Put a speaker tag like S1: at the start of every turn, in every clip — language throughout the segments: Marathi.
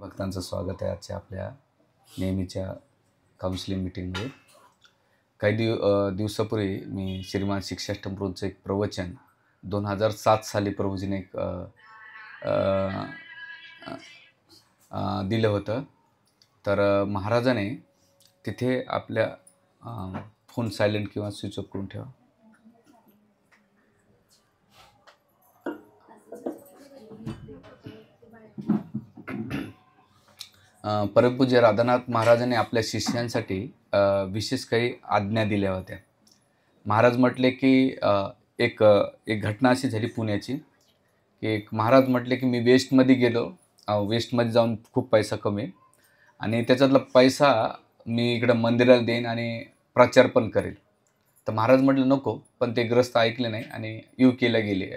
S1: भक्तांचं स्वागत आहे आजच्या आपल्या नेहमीच्या काउन्सिलिंग मीटिंगमध्ये. काही दिवसापूर्वी मी श्रीमान शिक्षाष्टमृतचं एक प्रवचन 2007 साली प्रभूजीने एक दिलं होतं. तर महाराजाने तिथे आपल्या फोन सायलेंट किंवा स्विच ऑफ करून ठेवा. परमपूज्य राधानाथ महाराजांनी आपल्या शिष्यांसाठी विशेष काही आज्ञा दिल्या होत्या. महाराज म्हटले की एक घटना अशी झाली पुण्याची की एक महाराज म्हटले की मी वेस्टमध्ये गेलो, वेस्टमध्ये जाऊन खूप पैसा कमेन आणि त्याच्यातला पैसा मी इकडं मंदिराला देईन आणि प्रचार पण करेल. तर महाराज म्हटलं नको, पण ते ग्रस्त ऐकले नाही आणि UK ला गेले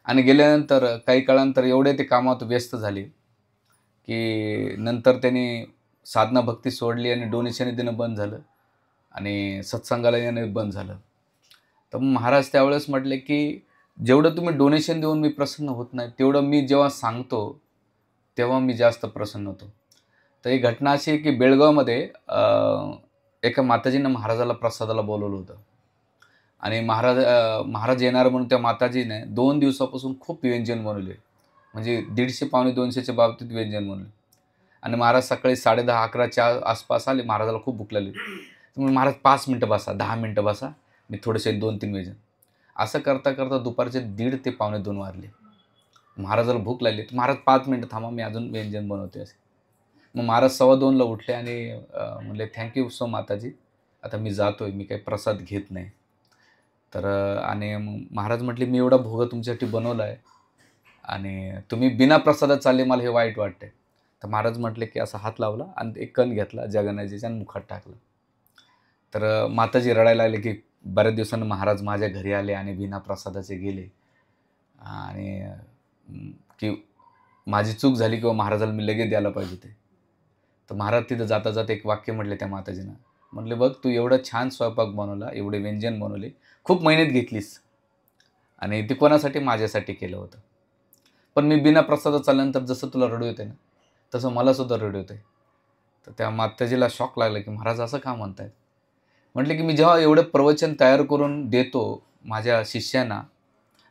S1: आणि गेल्यानंतर काही काळानंतर एवढे ते कामात व्यस्त झाले की नंतर त्यांनी साधना भक्ती सोडली आणि डोनेशन देणं बंद झालं आणि सत्संगाला येणं बंद झालं. तर महाराज त्यावेळेस म्हटले की जेवढं तुम्ही डोनेशन देऊन मी प्रसन्न होत नाही, तेवढं मी जेव्हा सांगतो तेव्हा मी जास्त प्रसन्न होतो. तर ही घटना अशी आहे की बेळगावमध्ये एका माताजीनं महाराजाला प्रसादाला बोलवलं होतं आणि महाराज येणार म्हणून त्या माताजीने 2 दिवसापासून खूप व्यंजन बनवले, म्हणजे 150 पावणे 200च्या बाबतीत व्यंजन बनवले आणि महाराज सकाळी 10:30-11च्या आसपास आले. महाराजाला खूप भूक लागली. तर महाराज 5 मिनटं बसा, 10 मिनटं बसा, मी थोडेसे 2-3 व्यंजन. असं करता करता दुपारचे 1:30 ते पावणे 2 वाजले. महाराजाला भूक लागली. तर महाराज 5 मिनटं थांबा, मी अजून व्यंजन बनवते असे. मग महाराज 2:15ला उठले आणि म्हणले थँक्यू सो माताजी, आता मी जातोय, मी काही प्रसाद घेत नाही. तर आणि महाराज म्हटले मी एवढा भोग तुमच्यासाठी बनवला आहे आणि तुम्ही बिना प्रसादात चालले, मला हे वाईट वाटते. तर महाराज म्हटले की असा हात लावला आणि एक कण घेतला जगन्नाथजीच्या आणि मुखात टाकलं. तर माताजी रडायला लागले की बऱ्याच दिवसांनी महाराज माझ्या घरी आले आणि बिना प्रसादाचे गेले आणि की माझी चूक झाली किंवा महाराजाला मी लगेच द्यायला पाहिजे ते. तर महाराज तिथं जाता जाता एक वाक्य म्हटले त्या माताजींना, म्हटले बघ तू एवढं छान स्वयंपाक बनवला, एवढे व्यंजन बनवले, खूप मेहनत घेतलीस आणि ते कोणासाठी? माझ्यासाठी केलं होतं. पण मी बिना प्रसादात चालल्यानंतर जसं तुला रडू येते ना, तसं मलासुद्धा रडू येते. तर त्या माताजीला शॉक लागला की महाराज असं का म्हणतायत? म्हटले की मी जेव्हा एवढं प्रवचन तयार करून देतो माझ्या शिष्यांना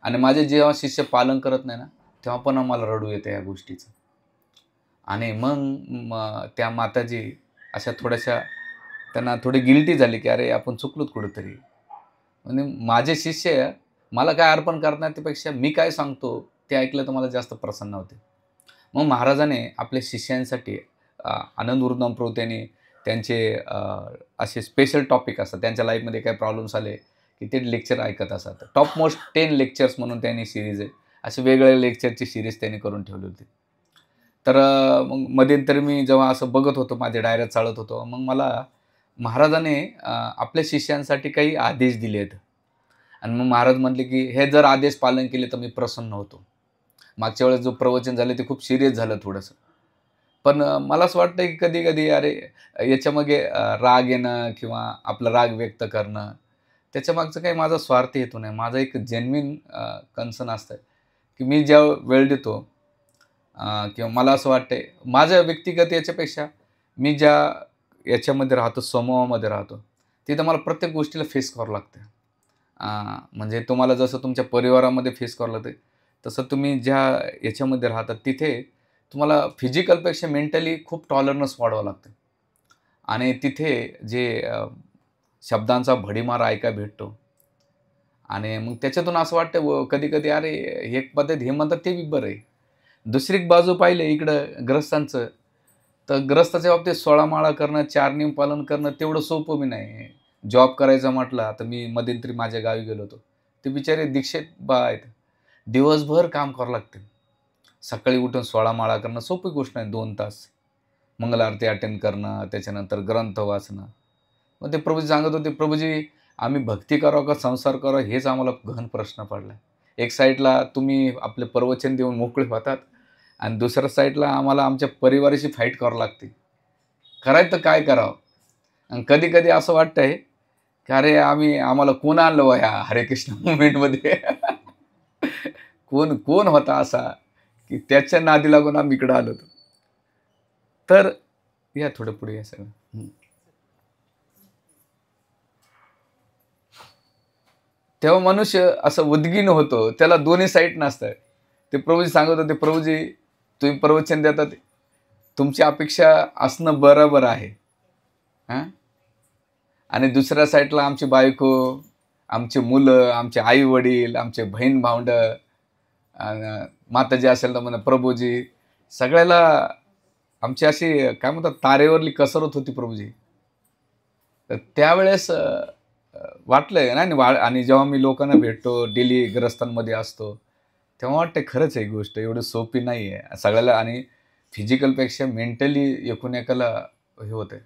S1: आणि माझे जेव्हा शिष्य पालन करत नाही ना, तेव्हा पण मला रडू येते या गोष्टीचं. आणि मग त्या माताजी अशा थोड्याशा त्यांना थोडी गिल्टी झाली की अरे आपण चुकलोत कुठंतरी. म्हणजे माझे शिष्य मला काय अर्पण करणार त्यापेक्षा मी काय सांगतो ते ऐकलं तर मला जास्त प्रसन्न होते. मग महाराजाने आपल्या शिष्यांसाठी आनंद वृंदावन प्रभूंनी त्यांचे असे स्पेशल टॉपिक असतात, त्यांच्या लाईफमध्ये काही प्रॉब्लेम्स आले की ते लेक्चर ऐकत असतात. टॉप मोस्ट 10 लेक्चर्स म्हणून त्यांनी सिरीज आहे, असे वेगवेगळ्या लेक्चरची सिरीज त्यांनी करून ठेवली होती. तर मग मध्यंतरी मी जेव्हा असं बघत होतो, माझ्या डायऱ्या चाळत होतो, मग मला महाराजाने आपल्या शिष्यांसाठी काही आदेश दिले आहेत आणि मग महाराज म्हटले की हे जर आदेश पालन केले तर मी प्रसन्न होतो. मागच्या वेळेस जो प्रवचन झालं ते खूप सिरियस झालं थोडंसं, पण मला असं वाटतं की कधी-कधी अरे याच्यामागे राग येणं किंवा आपला राग व्यक्त करणं, त्याच्यामागचं काही माझा स्वार्थ हेतू नाही. माझा एक जेन्युइन कन्सर्न असतं की मी ज्या वेळ देतो किंवा मला असं वाटतंय माझ्या व्यक्तिगत याच्यापेक्षा मी ज्या याच्यामध्ये राहतो, समूहामध्ये राहतो, तिथं मला प्रत्येक गोष्टीला फेस करावं लागतं. म्हणजे तुम्हाला जसं तुमच्या परिवारामध्ये फेस करावं लागतं, तसं तुम्ही ज्या याच्यामध्ये राहतात तिथे तुम्हाला फिजिकलपेक्षा मेंटली खूप टॉलरन्स वाढवावं लागतं आणि तिथे जे शब्दांचा भडीमार ऐकायला भेटतो आणि मग त्याच्यातून असं वाटतं कधी-कधी अरे एक पद्धत हे म्हणतात ते बी बरं आहे. दुसरी बाजू पाहिले इकडं ग्रस्तांचं, तर ग्रस्ताच्या बाबतीत 16 माळा करणं, 4 नियम पालन करणं तेवढं सोपं बी नाही. जॉब करायचा म्हटला तर मी मध्यंतरी माझ्या गावी गेलो होतो. ते बिचारे दीक्षित बा आहेत. दिवसभर काम करावं लागते. सकाळी उठून 16 माळा करणं सोपी गोष्ट नाही, 2 तास. मंगलारती अटेंड करणं, त्याच्यानंतर ग्रंथ वाचणं. मग ते प्रभूजी सांगत होते, प्रभूजी आम्ही भक्ती करावं का संसार करावा हेच आम्हाला गहन प्रश्न पडला. एक साईडला तुम्ही आपले प्रवचन देऊन मोकळे होतात आणि दुसऱ्या साईडला आम्हाला आमच्या परिवाराशी फाईट करावं लागते. करायचं तर काय करावं? आणि कधी-कधी असं वाटतंय की अरे आम्हाला कोण आणलं बा ह्या हरे कृष्ण मूव्हमेंटमध्ये? कोण होता असा की त्याच्या नादी लागून आम्ही इकडं आलो होतो. तर या थोडं पुढे या सगळं. तेव्हा मनुष्य असं उद्गीन होतो, त्याला दोन्ही साईड नसतं. ते प्रभूजी सांगत होते, प्रभूजी तुम्ही प्रवचन देतात, तुमची अपेक्षा असणं बरोबर आहे हां, आणि दुसऱ्या साईडला आमची बायको, आमची मुलं, आमचे आई वडील, आमचे बहीण भावंड, माता जी असेल तर म्हणा प्रभूजी, सगळ्याला आमची अशी काय म्हणतात तारेवरली कसरत होती प्रभूजी. तर त्यावेळेस वाटलं नाही आणि जेव्हा मी लोकांना भेटतो, डेली ग्रस्तांमध्ये असतो, तेव्हा वाटतं खरंच आहे ही गोष्ट एवढी सोपी नाही आहे सगळ्याला, आणि फिजिकलपेक्षा मेंटली एकूण एकाला हे होतंय.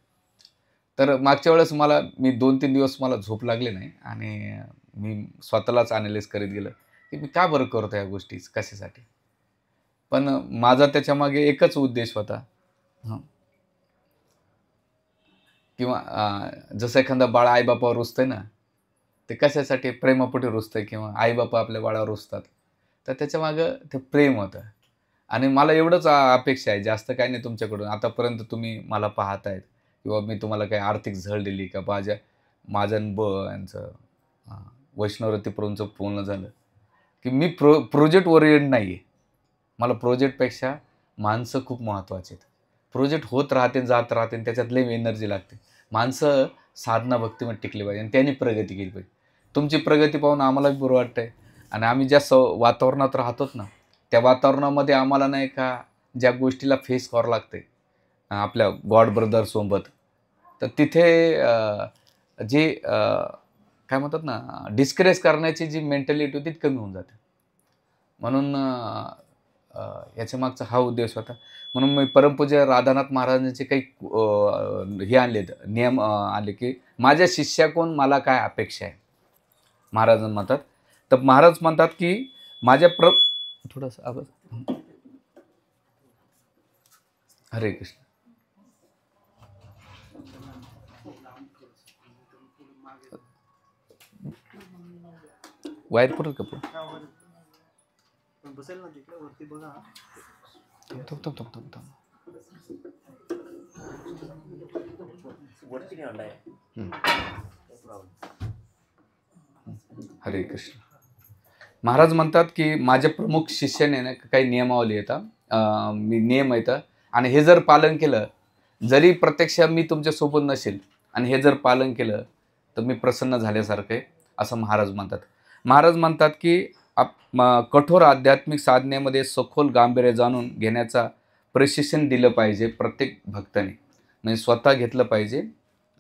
S1: तर मागच्या वेळेस मी 2-3 दिवस मला झोप लागली नाही आणि मी स्वतःलाच अॅनालाइज करत गेलो, की मी का बरं करतो या गोष्टी, कशासाठी? पण माझा त्याच्यामागे एकच उद्देश होता. हं. किंवा जसं एखादं बाळ आई-बापावर रुसतंय ना, ते कशासाठी प्रेमापोटी रुसतंय किंवा आई-बापा आपल्या बाळावर रुसतात. तर त्याच्यामागं ते प्रेम होतं. आणि मला एवढंच अपेक्षा आहे, जास्त काही नाही तुमच्याकडून. आतापर्यंत तुम्ही मला पाहतायत किंवा मी तुम्हाला काही आर्थिक झळ दिली का माझं आणि यांचं अ, वैष्णवरती प्रभूंचं बोलणं झालं, की मी प्रोजेक्ट ओरिएंटेड नाही आहे. मला प्रोजेक्टपेक्षा माणसं खूप महत्त्वाची आहेत. प्रोजेक्ट होत राहते, जात राहते आणि त्याच्यात लई एनर्जी लागते. माणसं साधना भक्तीमध्ये टिकली पाहिजे आणि त्यांनी प्रगती केली पाहिजे. तुमची प्रगती पाहून आम्हालाही बरं वाटतंय आणि आम्ही ज्या वातावरणात राहतो ना, त्या वातावरणामध्ये आम्हाला नाही का ज्या गोष्टीला फेस करावं लागते आपल्या गॉड ब्रदरसोबत, तर तिथे जे काय म्हणतात ना, डिस्करेज करण्याची जी मेंटॅलिटी होती ती कमी होऊन जाते. म्हणून याच्या मागचा हा उद्देश होता. म्हणून मी परमपूज्य राधानाथ महाराजांचे काही हे आणलेत नियम आले, की माझ्या शिष्याकडून मला काय अपेक्षा आहे. महाराज म्हणतात. तर महाराज म्हणतात, की माझ्या थोडंसं आवाज. हरे कृष्ण. वायर पुरेल का पुढे? थांब. हरे कृष्ण. महाराज म्हणतात, की माझ्या प्रमुख शिष्याने ना काही नियमावली येतात, नियम येतात आणि हे जर पालन केलं, जरी प्रत्यक्ष मी तुमच्यासोबत नसेल आणि हे जर पालन केलं तर मी प्रसन्न झाल्यासारखं आहे, असं महाराज म्हणतात. महाराज म्हणतात, की कठोर आध्यात्मिक साधनेमध्ये सखोल गांभीर्य जाणून घेण्याचा प्रशिक्षण दिलं पाहिजे प्रत्येक भक्ताने. म्हणजे स्वतः घेतलं पाहिजे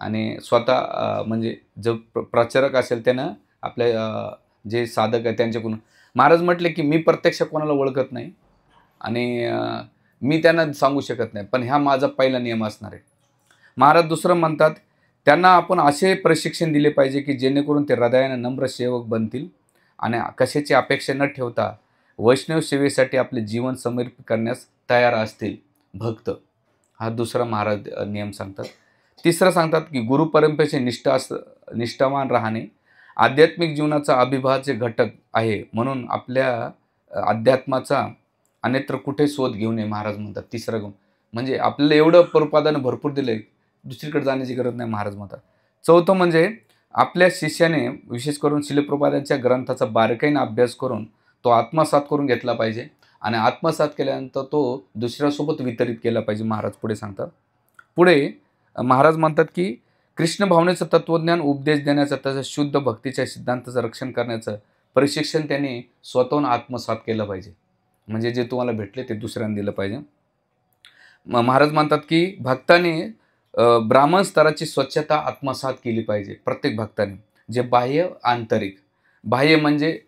S1: आणि स्वतः म्हणजे जो प्रचारक असेल त्यानं आपल्या जे साधक आहे त्यांच्याकडून. महाराज म्हटले, की मी प्रत्यक्ष कोणाला ओळखत नाही आणि मी त्यांना सांगू शकत नाही, पण ह्या माझा पहिला नियम असणार आहे. महाराज दुसरं म्हणतात, त्यांना आपण असे प्रशिक्षण दिले पाहिजे, की जेणेकरून ते हृदयाने नम्र सेवक बनतील आणि कशाची अपेक्षा न ठेवता वैष्णव सेवेसाठी आपले जीवन समर्पित करण्यास तयार असतील भक्त. हा दुसरा महाराज नियम सांगतात. तिसरं सांगतात, की गुरुपरंपरेचे निष्ठावान राहणे आध्यात्मिक जीवनाचा अविभाज्य घटक आहे. म्हणून आपल्या अध्यात्माचा अन्यत्र कुठे शोध घेऊ नये. महाराज म्हणतात तिसरा गुण म्हणजे आपल्याला एवढं प्रपादानं भरपूर दिलं आहे, दुसरीकडे जाण्याची गरज नाही महाराज म्हणतात. चौथं म्हणजे आपल्या शिष्याने विशेष करून श्रील प्रभुपादांच्या ग्रंथाचा बारकाईने अभ्यास करून तो आत्मसात करून घेतला पाहिजे आणि आत्मसात केल्यानंतर तो दुसऱ्यासोबत वितरित केला पाहिजे. महाराज पुढे सांगतात. पुढे महाराज म्हणतात, की कृष्ण भावनेचं तत्त्वज्ञान उपदेश देण्याचं, तसंच शुद्ध भक्तीच्या सिद्धांताचं रक्षण करण्याचं प्रशिक्षण त्यांनी स्वतःहून आत्मसात केलं पाहिजे. म्हणजे जे तुम्हाला भेटले ते दुसऱ्यांना दिलं पाहिजे. महाराज म्हणतात, की भक्ताने ब्राह्मण स्तराची स्वच्छता आत्मसात केली पाहिजे प्रत्येक भक्ताने. जे बाह्य आंतरिक. बाह्य म्हणजे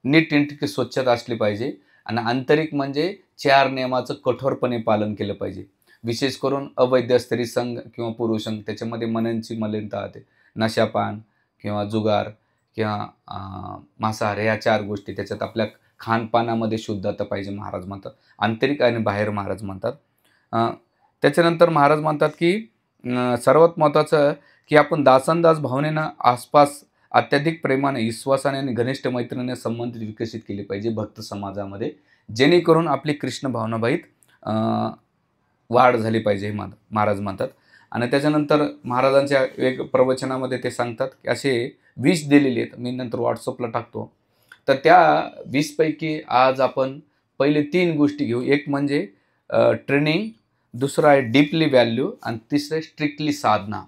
S1: नीटनेटकी स्वच्छता असली पाहिजे आणि आंतरिक म्हणजे 4 नियमाचं कठोरपणे पालन केलं पाहिजे. विशेष करून अवैध स्त्री संघ किंवा पुरुष संघ, त्याच्यामध्ये मनांची मलिनता आहे, नशापान किंवा जुगार किंवा मांसाहार, ह्या 4 गोष्टी. त्याच्यात आपल्या खानपानामध्ये शुद्धता पाहिजे महाराज म्हणतात. आंतरिक आणि बाहेर महाराज म्हणतात. त्याच्यानंतर महाराज म्हणतात, की सर्वात महत्त्वाचं, की आपण दासनदास भावनेनं आसपास अत्याधिक प्रेमाने, विश्वासाने आणि घनिष्ठ मैत्रीने संबंधित विकसित केले पाहिजे भक्त समाजामध्ये, जेणेकरून आपली कृष्ण भावनाबाहित वाढ झाली पाहिजे हे महाराज म्हणतात. आणि त्याच्यानंतर महाराजांच्या एक प्रवचनामध्ये ते सांगतात की असे 20 दिलेले आहेत, मी नंतर व्हॉट्सअपला टाकतो. तर त्या 20 पैकी आज आपण पहिले 3 गोष्टी घेऊ. एक म्हणजे ट्रेनिंग, दुसरं आहे डीपली व्हॅल्यू आणि तिसरं आहे स्ट्रिक्टली साधना.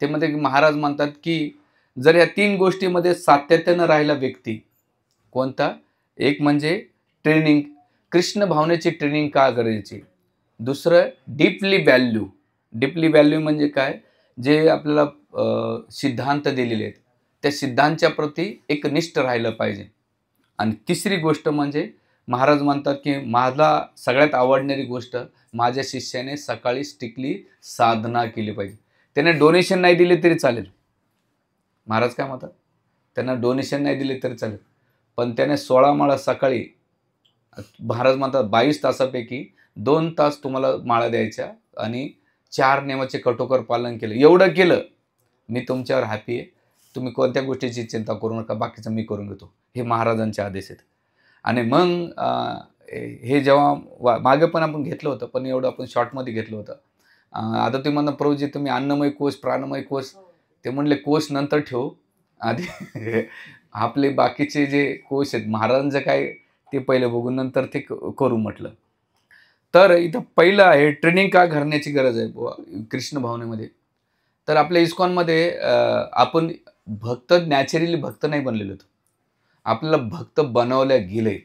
S1: ते मध्ये महाराज म्हणतात की जर या 3 गोष्टीमध्ये सातत्यानं राहिला व्यक्ती कोणता, एक म्हणजे ट्रेनिंग, कृष्ण भावनेची ट्रेनिंग का गरजेची. दुसरं डीपली व्हॅल्यू. डीपली व्हॅल्यू म्हणजे काय, जे आपल्याला सिद्धांत दिलेले आहेत त्या सिद्धांच्या प्रती एकनिष्ठ राहिलं पाहिजे. आणि तिसरी गोष्ट म्हणजे महाराज म्हणतात की मला सगळ्यात आवडणारी गोष्ट, माझ्या शिष्याने सकाळी स्ट्रिक्टली साधना केली पाहिजे. त्याने डोनेशन नाही दिले तरी चालेल. महाराज काय म्हणतात, त्यांना डोनेशन नाही दिले तरी चालेल, पण त्याने 16 माळा सकाळी, महाराज म्हणतात 22 तासापैकी 2 तास तुम्हाला माळा द्यायच्या आणि 4 नियमाचे कठोर पालन केलं, एवढं केलं, मी तुमच्यावर हॅपी आहे. तुम्ही कोणत्या गोष्टीची चिंता करू नका, बाकीचं मी करून घेतो. हे महाराजांचे आदेश आहेत. आणि मग हे जेव्हा मागे पण आपण घेतलं होतं, पण एवढं आपण शॉर्टमध्ये घेतलं होतं. आता तुम्ही म्हणा प्रभूजी तुम्ही अन्नमय कोश, प्राणमय कोश, ते म्हणले कोश नंतर ठेवू, आधी आपले बाकीचे जे कोश आहेत महाराजांचं काय ते पहिलं बघून नंतर ते करू म्हटलं. तर इथं पहिलं आहे ट्रेनिंग का करण्याची गरज आहे कृष्ण भावनेमध्ये. तर आपल्या इस्कॉनमध्ये आपण भक्त नॅचरली भक्त नाही बनलेलो होतो, आपल्याला भक्त बनवल्या गेले.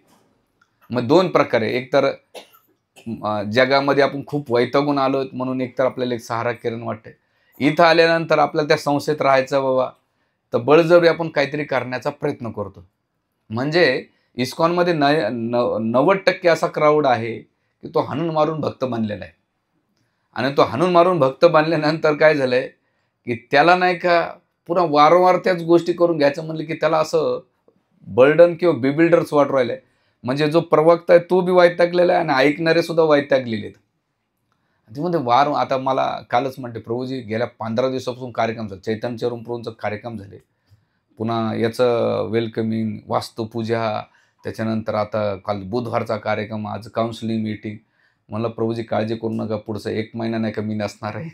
S1: मग 2 प्रकारे, एक तर जगामध्ये आपण खूप वैतागून आलो म्हणून एकतर आपल्याला एक सहारा किरण वाटते. इथं आल्यानंतर आपल्याला त्या संस्थेत राहायचं बाबा, तर बळजबरी आपण काहीतरी करण्याचा प्रयत्न करतो. म्हणजे इस्कॉनमध्ये 90% असा क्राऊड आहे की तो हाणून मारून भक्त बनलेला आहे. आणि तो हाणून मारून भक्त बनल्यानंतर काय झालंय की त्याला नाही का पुन्हा वारंवार त्याच गोष्टी करून घ्यायचं म्हणलं की त्याला असं बर्डन किंवा बिबिल्डर्स वाटू राहिले. म्हणजे जो प्रवक्ता आहे तो बी वैतागलेला आहे आणि ऐकणारे सुद्धा वैतागलेले आहेत. त्यामध्ये आता मला कालच म्हणते प्रभूजी गेल्या 15 दिवसापासून कार्यक्रम झाले, चैतन्य चरण प्रभूंचं कार्यक्रम झाले, पुन्हा याचं वेलकमिंग, वास्तुपूजा, त्याच्यानंतर आता काल बुधवारचा कार्यक्रम, आज काउन्सिलिंग मीटिंग. म्हणलं प्रभूजी काळजी करू नका, पुढचं 1 महिना नाही का मी नसणार आहे,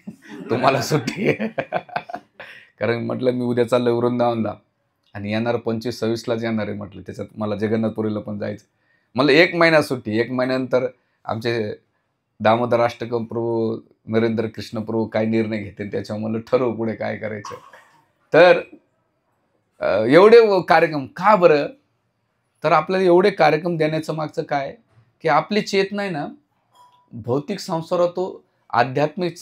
S1: तुम्हाला सुट्टी आहे. कारण म्हटलं मी उद्या चाललो वृंदावनला आणि येणार 25-26लाच येणार आहे म्हटलं, त्याच्यात मला जगन्नाथपुरीला पण जायचं. मला 1 महिना सुट्टी. 1 महिन्यानंतर आमचे दामोदर अष्टकम प्रभू, नरेंद्र कृष्ण प्रभू काय निर्णय घेतील त्याच्यावर मला ठरवू पुढे काय करायचं. तर एवढे कार्यक्रम का बरं, तर आपल्याला एवढे कार्यक्रम देण्याचं मागचं काय की आपली चेतना आहे ना भौतिक संसारात आध्यात्मिक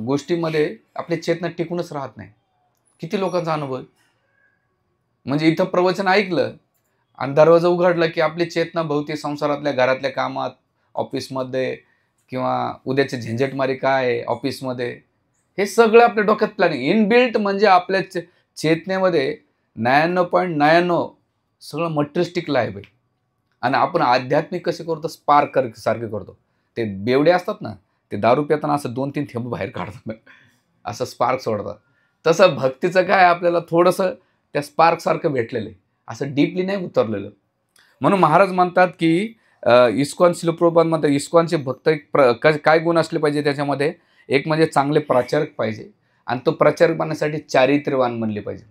S1: गोष्टीमध्ये आपली चेतना टिकूनच राहत नाही. किती लोकांचा अनुभव आहे. म्हणजे इथं प्रवचन ऐकलं आणि दरवाजा उघडला की आपली चेतना भौतिक संसारातल्या, घरातल्या कामात, ऑफिसमध्ये किंवा उद्याचे झंझटमारी काय आहे ऑफिसमध्ये, हे सगळं आपल्या डोक्यात प्लॅनिंग इनबिल्ट. म्हणजे आपल्या चेतनेमध्ये 99.99 सगळं मटेरियलिस्टिक लाईफ आहे. आणि आपण आध्यात्मिक कसे करतो, स्पार्क सारखे करतो. ते बेवडे असतात ना, ते दारू पिताना असं 2-3 थेंब बाहेर काढतात, असं स्पार्क सोडतात. तसं भक्तीचं काय आपल्याला थोडंसं त्या स्पार्कसारखं भेटलेलं आहे, असं डीपली नाही उतरलेलं. म्हणून महाराज म्हणतात की इस्कॉन शिलप्रभुपाद म्हणतात इस्कॉनचे भक्त काय गुण असले पाहिजे त्याच्यामध्ये, एक म्हणजे चांगले प्रचारक पाहिजे आणि तो प्रचारक बनण्यासाठी चारित्र्यवान बनले पाहिजे.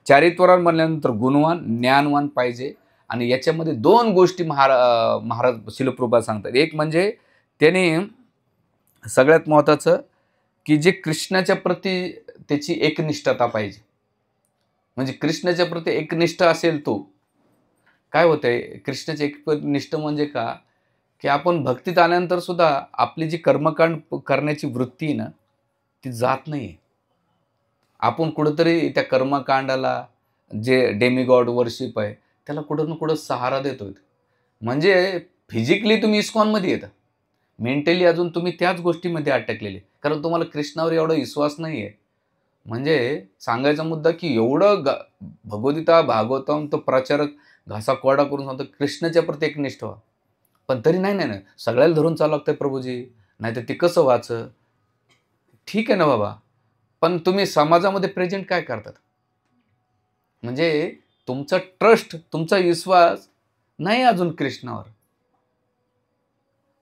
S1: चारित्र्यवान बनल्यानंतर गुणवान, ज्ञानवान पाहिजे. आणि याच्यामध्ये 2 गोष्टी महाराज शिलप्रभुपाद सांगतात. एक म्हणजे त्याने सगळ्यात महत्त्वाचं की जे कृष्णाच्या प्रती त्याची एकनिष्ठता पाहिजे. म्हणजे कृष्णाच्या प्रती एकनिष्ठ असेल तो काय होतंय, कृष्णाचे एकनिष्ठ म्हणजे का की आपण भक्तीत आल्यानंतर सुद्धा आपली जी कर्मकांड करण्याची वृत्ती आहे ना ती जात नाही. आपण कुठंतरी त्या कर्मकांडाला, जे डेमिगॉड वर्शिप आहे त्याला कुठं ना कुठं सहारा देतोय. म्हणजे फिजिकली तुम्ही इस्कॉनमध्ये येता, मेंटली अजून तुम्ही त्याच गोष्टीमध्ये अटकलेले, कारण तुम्हाला कृष्णावर एवढा विश्वास नाही आहे. म्हणजे सांगायचा मुद्दा की एवढं भगवद्गीता भागवतम तो प्रचारक घासा कोरडा करून सांगतो कृष्णाच्या प्रती एकनिष्ठ व्हा, पण तरी नाही सगळ्याला धरून चालू लागतंय प्रभूजी, नाही तर ती कसं वाचं. ठीक आहे ना बाबा, पण तुम्ही समाजामध्ये प्रेझेंट काय करतात. म्हणजे तुमचा ट्रस्ट, तुमचा विश्वास नाही अजून कृष्णावर.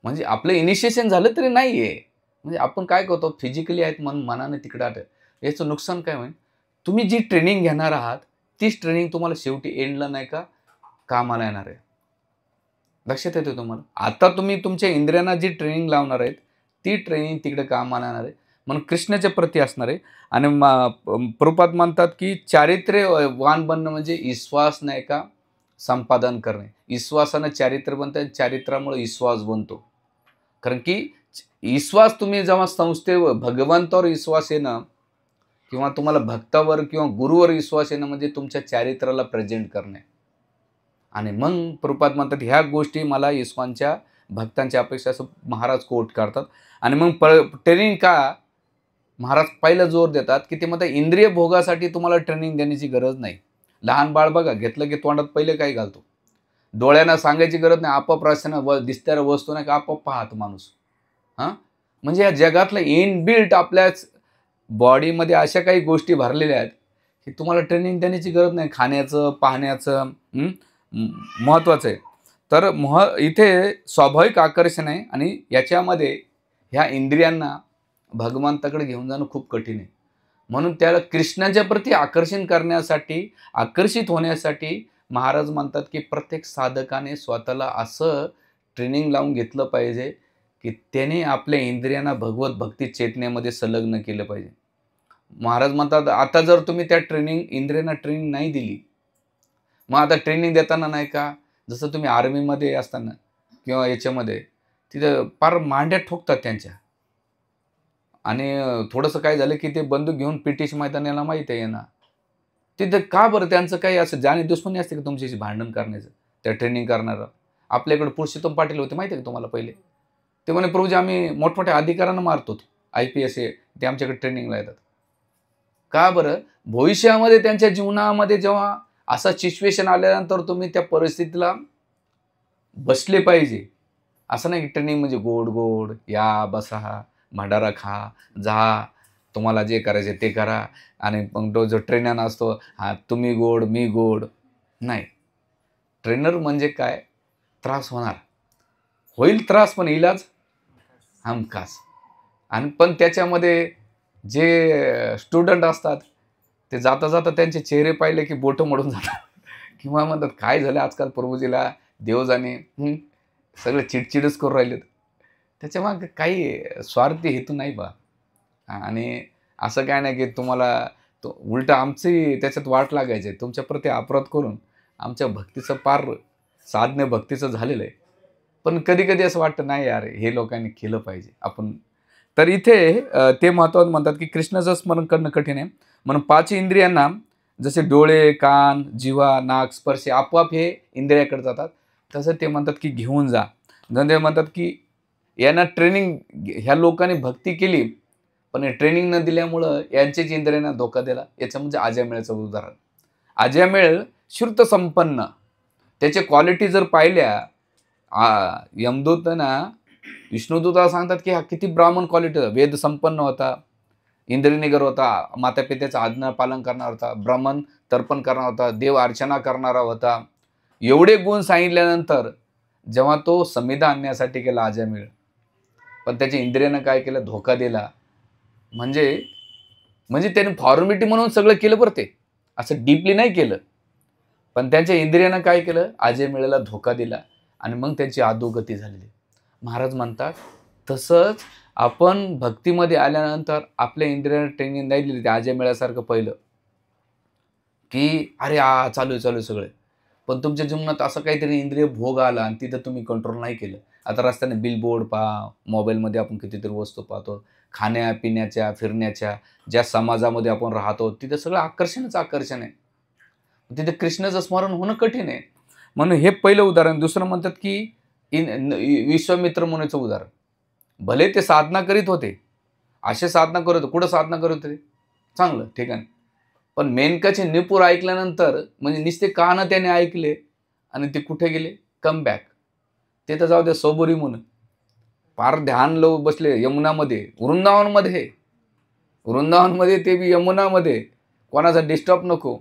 S1: म्हणजे आपलं इनिशिएशन झालं तरी नाही आहे, म्हणजे आपण काय करतो, फिजिकली आहेत म्हणून मनाने तिकडे आलं, याचं नुकसान काय होईल, तुम्ही जी ट्रेनिंग घेणार आहात तीच ट्रेनिंग तुम्हाला शेवटी एंडला नाही का कामाला येणार आहे. लक्षात येतं तुम्हाला. आता तुम्ही तुमच्या इंद्रियांना जी ट्रेनिंग लावणार आहेत ती ट्रेनिंग तिकडे कामाला येणार आहे. म्हणून कृष्णाच्या प्रती असणार आहे. आणि प्रभुपाद म्हणतात की चारित्र्यवान बनणं म्हणजे विश्वास नाही का संपादन करणे. विश्वासानं चारित्र्य बनतं, चारित्र्यामुळे विश्वास बनतो. कारण की विश्वास तुम्ही जेव्हा संस्थेवर भगवंतावर विश्वास येणं किंवा तुम्हाला भक्तावर किंवा गुरुवर विश्वास येणं म्हणजे तुमच्या चारित्र्याला प्रेझेंट करणे. आणि मग प्रभुपाद म्हणतात ह्या गोष्टी मला इस्कॉनच्या भक्तांच्या अपेक्षा असं महाराज कोट करतात. आणि मग ट्रेनिंग का महाराज पहिला जोर देतात की ते म्हणतात इंद्रिय भोगासाठी तुम्हाला ट्रेनिंग देण्याची गरज नाही. लहान बाळ बघा घेतलं की तोंडात पहिले काय घालतो, डोळ्यांना सांगायची गरज नाही, आपोआप रस्त्यानं दिसत्या वस्तू नाही का आपोआप पाहतो माणूस. हां, म्हणजे या जगातलं इनबिल्ट आपल्याच बॉडीमध्ये अशा काही गोष्टी भरलेल्या आहेत की तुम्हाला ट्रेनिंग देण्याची गरज नाही. खाण्याचं पाहण्याचं महत्त्वाचं आहे. तर इथे स्वाभाविक आकर्षण आहे आणि याच्यामध्ये ह्या इंद्रियांना भगवंताकडे घेऊन जाणं खूप कठीण आहे. म्हणून त्याला कृष्णाच्या प्रती आकर्षित होण्यासाठी महाराज म्हणतात की प्रत्येक साधकाने स्वतःला असं ट्रेनिंग लावून घेतलं पाहिजे की त्याने आपल्या इंद्रियांना भगवत भक्ती चेतनेमध्ये संलग्न केलं पाहिजे. महाराज म्हणतात आता जर तुम्ही त्या इंद्रियांना ट्रेनिंग नाही दिली, मग आता ट्रेनिंग देताना नाही का जसं तुम्ही आर्मीमध्ये असताना किंवा याच्यामध्ये तिथं पार मांड्या ठोकतात त्यांच्या. आणि थोडंसं काय झालं की ते बंदूक घेऊन पिटीश मैदानाला माहीत आहे ना, तिथं का बरं त्यांचं काही असं जाणी दुश्मनी असते का तुमच्याशी भांडण करण्याचं त्या ट्रेनिंग करणारं. आपल्याकडे पुरुषोत्तम पाटील होते माहिती आहे का तुम्हाला पहिले. ते म्हणे प्रभूजी आम्ही मोठमोठ्या अधिकाऱ्यांना मारतो, IPS ते आमच्याकडे ट्रेनिंगला येतात. का बरं, भविष्यामध्ये त्यांच्या जीवनामध्ये जेव्हा असा सिच्युएशन आल्यानंतर तुम्ही त्या परिस्थितीला बसले पाहिजे. असं नाही की ट्रेनिंग म्हणजे गोड गोड या बसा भंडारा खा जा तुम्हाला जे करायचे ते करा आणि मग तो जो ट्रेनर असतो हा तुम्ही गोड मी गोड नाही. ट्रेनर म्हणजे काय, त्रास होईल त्रास पण इलाज हमखास. आणि पण त्याच्यामध्ये जे स्टुडंट असतात ते जाता जाता त्यांचे चेहरे पाहिले की बोटं मोडून जातात किंवा म्हणतात काय झालं आजकाल प्रभूजीला देव जाणे सगळे चिडचिडच करून राहिलेत. त्याच्यामागे काही स्वार्थी हेतू नाही बा. आणि असं काय नाही की तुम्हाला उलटं आमची त्याच्यात वाट लागायची, तुमच्या प्रती अपराध करून आमच्या भक्तीचं पार साधने भक्तीचं झालेलं आहे. पण कधी कधी असं वाटतं नाही यार हे लोकांनी केलं पाहिजे आपण. तर इथे ते महत्त्वाचं म्हणतात की कृष्णाचं स्मरण करणं कठीण आहे. म्हणून 5 इंद्रियांना जसे डोळे कान जिव्हा नाक स्पर्श आपोआप हे इंद्रियाकडे जातात, तसं ते म्हणतात की घेऊन जा. ते म्हणतात की यांना ट्रेनिंग ह्या लोकांनी भक्ती केली पण हे ट्रेनिंग न दिल्यामुळं यांचेच इंद्रियांना धोका दिला. याचं म्हणजे अजयमेळचं उदाहरण. अजयमेळ श्रुत संपन्न, त्याच्या क्वालिटी जर पाहिल्या यमदूत ना विष्णुदूताला सांगतात की हा किती ब्राह्मण क्वालिटी होता, वेद संपन्न होता, इंद्रियनिगर होता, माता पित्याचं आज्ञा पालन करणारा होता, ब्राह्मण तर्पण करणारा होता, देव अर्चना करणारा होता. एवढे गुण सांगितल्यानंतर जेव्हा तो संविधा आणण्यासाठी गेला अजयमेळ, पण त्याच्या इंद्रियानं काय केलं, धोका दिला. म्हणजे त्याने फॉर्मॅलिटी म्हणून सगळं केलं बरं, ते असं डीपली नाही केलं, पण त्यांच्या इंद्रियानं काय केलं, अजयमेळाला धोका दिला आणि मग त्यांची अधोगती झालेली. महाराज म्हणतात तसंच आपण भक्तीमध्ये आल्यानंतर आपल्या इंद्रियानं ट्रेनिंग नाही दिली त्या अजयमेळासारखं पहिलं की अरे चालू आहे सगळे, पण तुमच्या जीवनात असं काहीतरी इंद्रिय भोग आला आणि तिथं तुम्ही कंट्रोल नाही केलं. आता रस्त्याने बिलबोर्ड पहा, मोबाईलमध्ये आपण कितीतरी वस्तू पाहतो, खाण्यापिण्याच्या फिरण्याच्या ज्या समाजामध्ये आपण राहतो तिथं सगळं आकर्षण आहे. तिथे कृष्णाचं स्मरण होणं कठीण आहे. म्हणून हे पहिलं उदाहरण. दुसरं म्हणतात की विश्वामित्र मुनीचं उदाहरण. भले ते साधना करीत होते, असे साधना करत होते, कुठं साधना करत होते चांगलं ठिकाण, पण मेनकाचे निपूर ऐकल्यानंतर म्हणजे नुसते कानं त्याने ऐकले आणि ते कुठे गेले, कम बॅक. ते तर जाऊ दे, सोबोरी म्हणून फार ध्यान लावून बसले यमुनामध्ये, वृंदावनमध्ये ते बी यमुनामध्ये, कोणाचा डिस्टर्ब नको.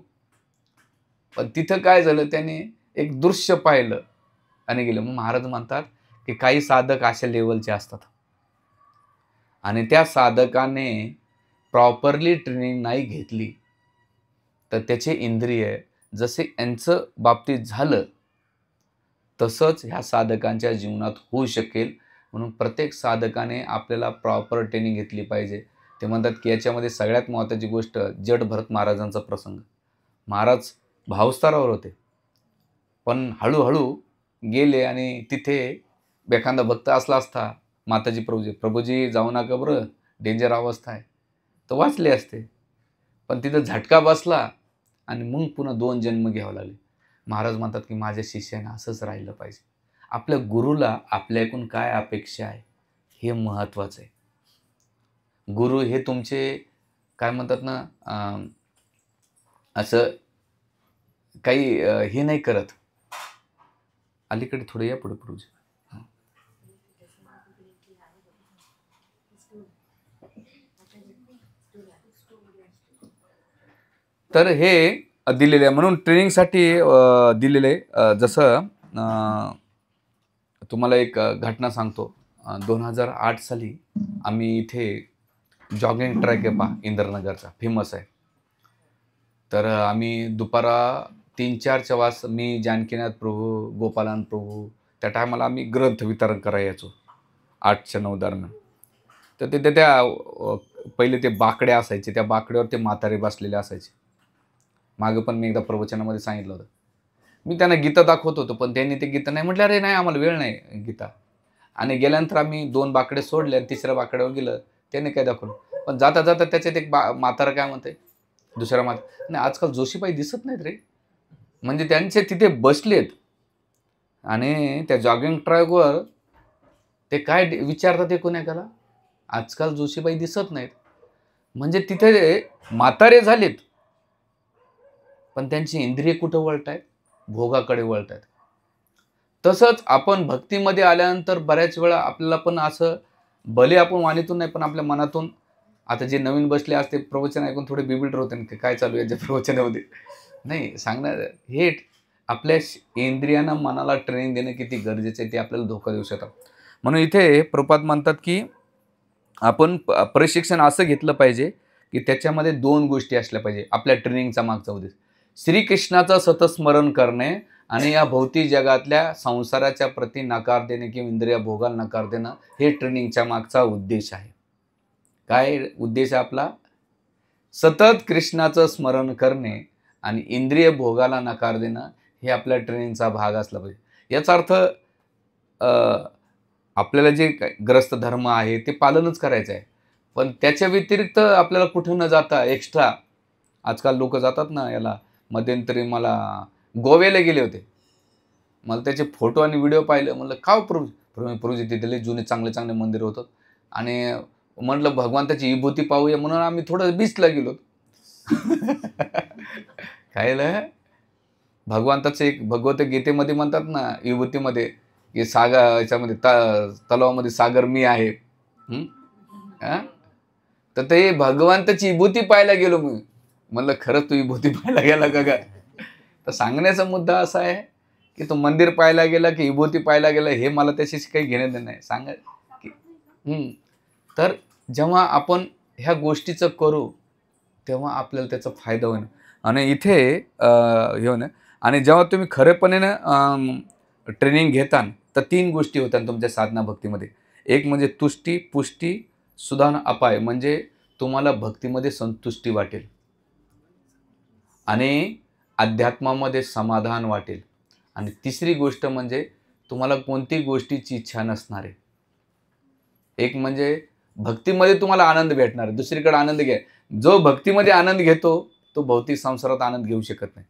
S1: पण तिथं काय झालं, त्याने एक दृश्य पाहिलं आणि गेलं. मग महाराज म्हणतात की काही साधक अशा लेवलचे असतात आणि त्या साधकाने प्रॉपरली ट्रेनिंग नाही घेतली तर त्याचे इंद्रिय जसे यांचं बाबतीत झालं तसंच ह्या साधकांच्या जीवनात होऊ शकेल. म्हणून प्रत्येक साधकाने आपल्याला प्रॉपर ट्रेनिंग घेतली पाहिजे. ते म्हणतात की याच्यामध्ये सगळ्यात महत्त्वाची गोष्ट जड भरत महाराजांचा प्रसंग. महाराज भावस्तरावर होते, पण हळूहळू गेले आणि तिथे एखादा भक्त असला असता, माताजी प्रभूजी जाऊ नका बरं, डेंजर अवस्था आहे, तर वाचले असते. पण तिथं झटका बसला आणि मग पुन्हा 2 जन्म घ्यावे लागले. महाराज म्हणतात की माझ्या शिष्याने असंच राहिलं पाहिजे. आपल्या गुरुला आपल्याकडून काय अपेक्षा आहे हे महत्त्वाचं आहे. गुरु हे तुमचे काय म्हणतात ना, असं काही हे नाही करत. अलीकडे थोडं या पुढे प्रभूजी. तर हे दिलेले आहे म्हणून ट्रेनिंगसाठी दिलेले. जसं तुम्हाला एक घटना सांगतो. 2008 साली आम्ही इथे जॉगिंग ट्रॅक आहे पहा, इंद्रनगरचा फेमस आहे. तर आम्ही दुपारा 3-4च्या वास मी जानकीनाथ प्रभू, गोपालान प्रभू, त्या टायमाला आम्ही ग्रंथ वितरण करायचो 8च्या 9 दरम्यान. तर तिथे त्या पहिले ते बाकडे असायचे, त्या बाकड्यावर ते म्हातारे बसलेले असायचे. मागं पण मी एकदा प्रवचनामध्ये सांगितलं होतं. मी त्यांना गीता दाखवत होतो, पण त्यांनी ते गीता नाही म्हटलं. अरे नाही, आम्हाला वेळ नाही गीता. आणि गेल्यानंतर आम्ही 2 बाकडे सोडले आणि 3ऱ्या बाकड्यावर गेलं. त्यांनी काय दाखवलं, पण जाता जाता त्याच्यात एक म्हातारा काय म्हणते, दुसऱ्या नाही, आजकाल जोशीबाई दिसत नाहीत रे. म्हणजे त्यांचे तिथे बसलेत आणि त्या जॉगिंग ट्रॅकवर ते काय विचारतात एकूण एकाला, आजकाल जोशीबाई दिसत नाहीत. म्हणजे तिथे म्हातारे झालेत, पण त्यांची इंद्रिय कुठं वळतायत, भोगाकडे वळतायत. तसंच आपण भक्तीमध्ये आल्यानंतर बऱ्याच वेळा आपल्याला पण असं, भले आपण वाणीतून नाही पण आपल्या मनातून, आता जे नवीन बसले असते प्रवचन ऐकून थोडे बिबिल्डर होते ना, काय चालू आहे याच्या प्रवचनामध्ये, नाही सांगणार. हे आपल्या इंद्रियांना, मनाला ट्रेनिंग देणं किती गरजेचं आहे ते आपल्याला धोका देऊ शकतात. म्हणून इथे प्रभुपाद म्हणतात की आपण प्रशिक्षण असं घेतलं पाहिजे की त्याच्यामध्ये 2 गोष्टी असल्या पाहिजे आपल्या ट्रेनिंगचा मागचा उद्देश. श्रीकृष्णाचं सतस्मरण करणे आणि या भौतिक जगातल्या संसाराच्या प्रती नकार देणे किंवा इंद्रिय भोगाला नकार देणं, हे ट्रेनिंगच्या मागचा उद्देश आहे. काय उद्देश आहे आपला? सतत कृष्णाचं स्मरण करणे आणि इंद्रिय भोगाला नकार देणं, हे आपल्या ट्रेनिंगचा भाग असला पाहिजे. याचा अर्थ आपल्याला जे ग्रस्त धर्म आहे ते पालनच करायचं आहे, पण त्याच्या व्यतिरिक्त आपल्याला कुठं न जाता एक्स्ट्रा, आजकाल लोक जातात ना याला, मध्यंतरी मला गोव्याला गेले होते, मला त्याचे फोटो आणि व्हिडिओ पाहिले. म्हणलं का प्रभूजी तिथे लय जुने चांगले चांगले मंदिर होतं, आणि म्हटलं भगवंताची विभूती पाहूया म्हणून आम्ही थोडं बीचला गेलो. खायला भगवंताचं एक भगवत गीतेमध्ये म्हणतात ना, विभूतीमध्ये, की सागर याच्यामध्ये तलावामध्ये सागर मी आहे. तर ते भगवंताची विभूती पाहायला गेलो मी. म्हणलं खरंच तू विभूती पाहायला गेला का काय? तर सांगण्याचा मुद्दा असा आहे की तो मंदिर पाहायला गेला की विभूती पाहायला गेला, हे मला त्याच्याशी काही घेणं देणं नाही. सांगा की तर जेव्हा आपण ह्या गोष्टीचं करू तेव्हा आपल्याला त्याचा फायदा होईल. आणि इथे हे होणं, आणि जेव्हा तुम्ही खरेपणे ट्रेनिंग घेता तर 3 गोष्टी होतात तुमच्या साधना भक्तीमध्ये. एक म्हणजे तुष्टी, पुष्टी, सुधान, अपाय. म्हणजे तुम्हाला भक्तीमध्ये संतुष्टी वाटेल आणि अध्यात्मामध्ये समाधान वाटेल. आणि तिसरी गोष्ट म्हणजे तुम्हाला कोणती गोष्टीची इच्छा नसणार आहे. एक म्हणजे भक्तीमध्ये तुम्हाला आनंद भेटणार आहे, दुसरीकडे आनंद घ्या. जो भक्तीमध्ये आनंद घेतो तो भौतिक संसारात आनंद घेऊ शकत नाही.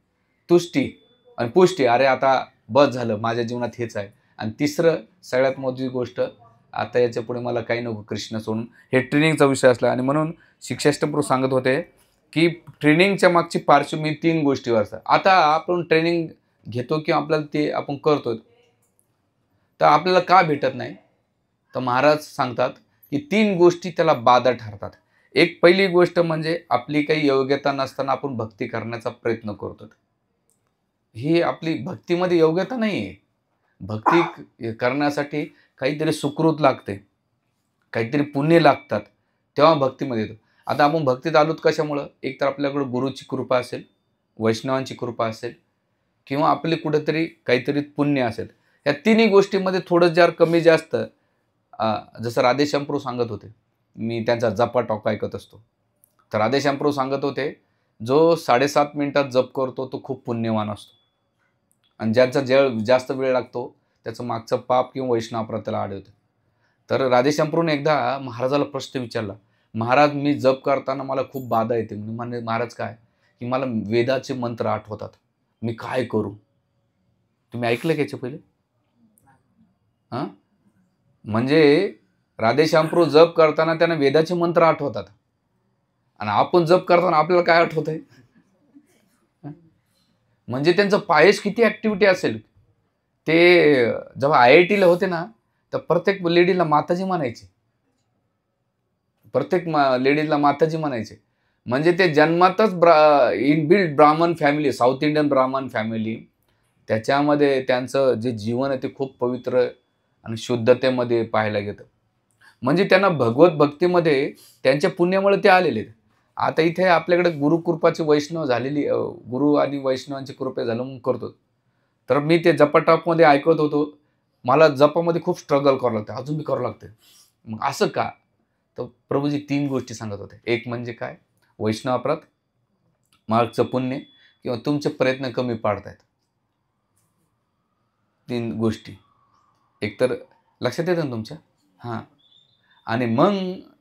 S1: तुष्टी आणि पुष्टी, अरे आता बस झालं, माझ्या जीवनात हेच आहे. आणि तिसरं सगळ्यात मोठी गोष्ट, आता याच्या पुढे मला काही नको, कृष्ण सोडून. हे ट्रेनिंगचा विषय असला. आणि म्हणून शिक्षाष्टप्रभू सांगत होते की ट्रेनिंगच्या मागची पार्श्वभूमी 3 गोष्टीवर असतात. आता आपण ट्रेनिंग घेतो किंवा आपल्याला ते आपण करतो, तर आपल्याला का भेटत नाही, तर महाराज सांगतात की 3 गोष्टी त्याला बाधा ठरतात. एक पहिली गोष्ट म्हणजे आपली काही योग्यता नसताना आपण भक्ती करण्याचा प्रयत्न करतो. ही आपली भक्तीमध्ये योग्यता नाही आहे. भक्ती करण्यासाठी काहीतरी सुकृत लागते. काहीतरी पुण्य लागतात, तेव्हा भक्तीमध्ये येतो. आता आपण भक्तीत आलोत कशामुळं? एक तर आपल्याकडे गुरुची कृपा असेल, वैष्णवांची कृपा असेल किंवा आपले कुठेतरी काहीतरी पुण्य असेल. या तिन्ही गोष्टींमध्ये थोडं जर कमी जास्त जसं राधेश्याम प्रभू सांगत होते, मी त्यांचा जपा टॉक ऐकत असतो. तर राधेश्याम प्रभू सांगत होते, जो 7.5 मिनिटात जप करतो तो खूप पुण्यवान असतो आणि ज्यांचा जास्त वेळ लागतो त्याचं मागचं पाप किंवा वैष्णव अपराध त्याला आढळतं. तर राधेश्याम प्रभूने एकदा महाराजाला प्रश्न विचारला, महाराज मी जप करताना मला खूप बाधा येते. म्हणजे महाराज काय? की मला वेदाचे मंत्र आठवतात, मी काय करू? तुम्ही ऐकलं का याच्या पहिले? हां, म्हणजे राधेश्याम प्रभू जप करताना त्यांना वेदाचे मंत्र आठवतात आणि आपण जप करताना आपल्याला काय आठवतंय? म्हणजे त्यांचं पायच किती ॲक्टिव्हिटी असेल. ते जेव्हा IITला होते ना, तर प्रत्येक लेडीला माताजी म्हणायचे. प्रत्येक लेडीजला माताजी म्हणायचे. म्हणजे ते जन्मातच इनबिल्ट ब्राह्मण फॅमिली, साऊथ इंडियन ब्राह्मण फॅमिली. त्याच्यामध्ये त्यांचं जे जीवन आहे ते खूप पवित्र आणि शुद्धतेमध्ये पाहायला गेलं. म्हणजे त्यांना भगवत भक्तीमध्ये त्यांच्या पुण्यामुळे ते आलेले आहेत. आता इथे आपल्याकडे गुरुकृपाची वैष्णव झालेली, गुरु आणि वैष्णवांची कृपा झालं म्हणून करतो. तर मी ते जपाटापमध्ये ऐकत होतो. मला जपामध्ये खूप स्ट्रगल करावं लागतं, अजून बी करावं लागतं. मग असं का? तर प्रभूजी 3 गोष्टी सांगत होते. एक म्हणजे काय? वैष्णव अपराध, मागचं पुण्य किंवा तुमचे प्रयत्न कमी पाडतायत. 3 गोष्टी. एक तर लक्षात येतं ना तुमच्या? हां. आणि मग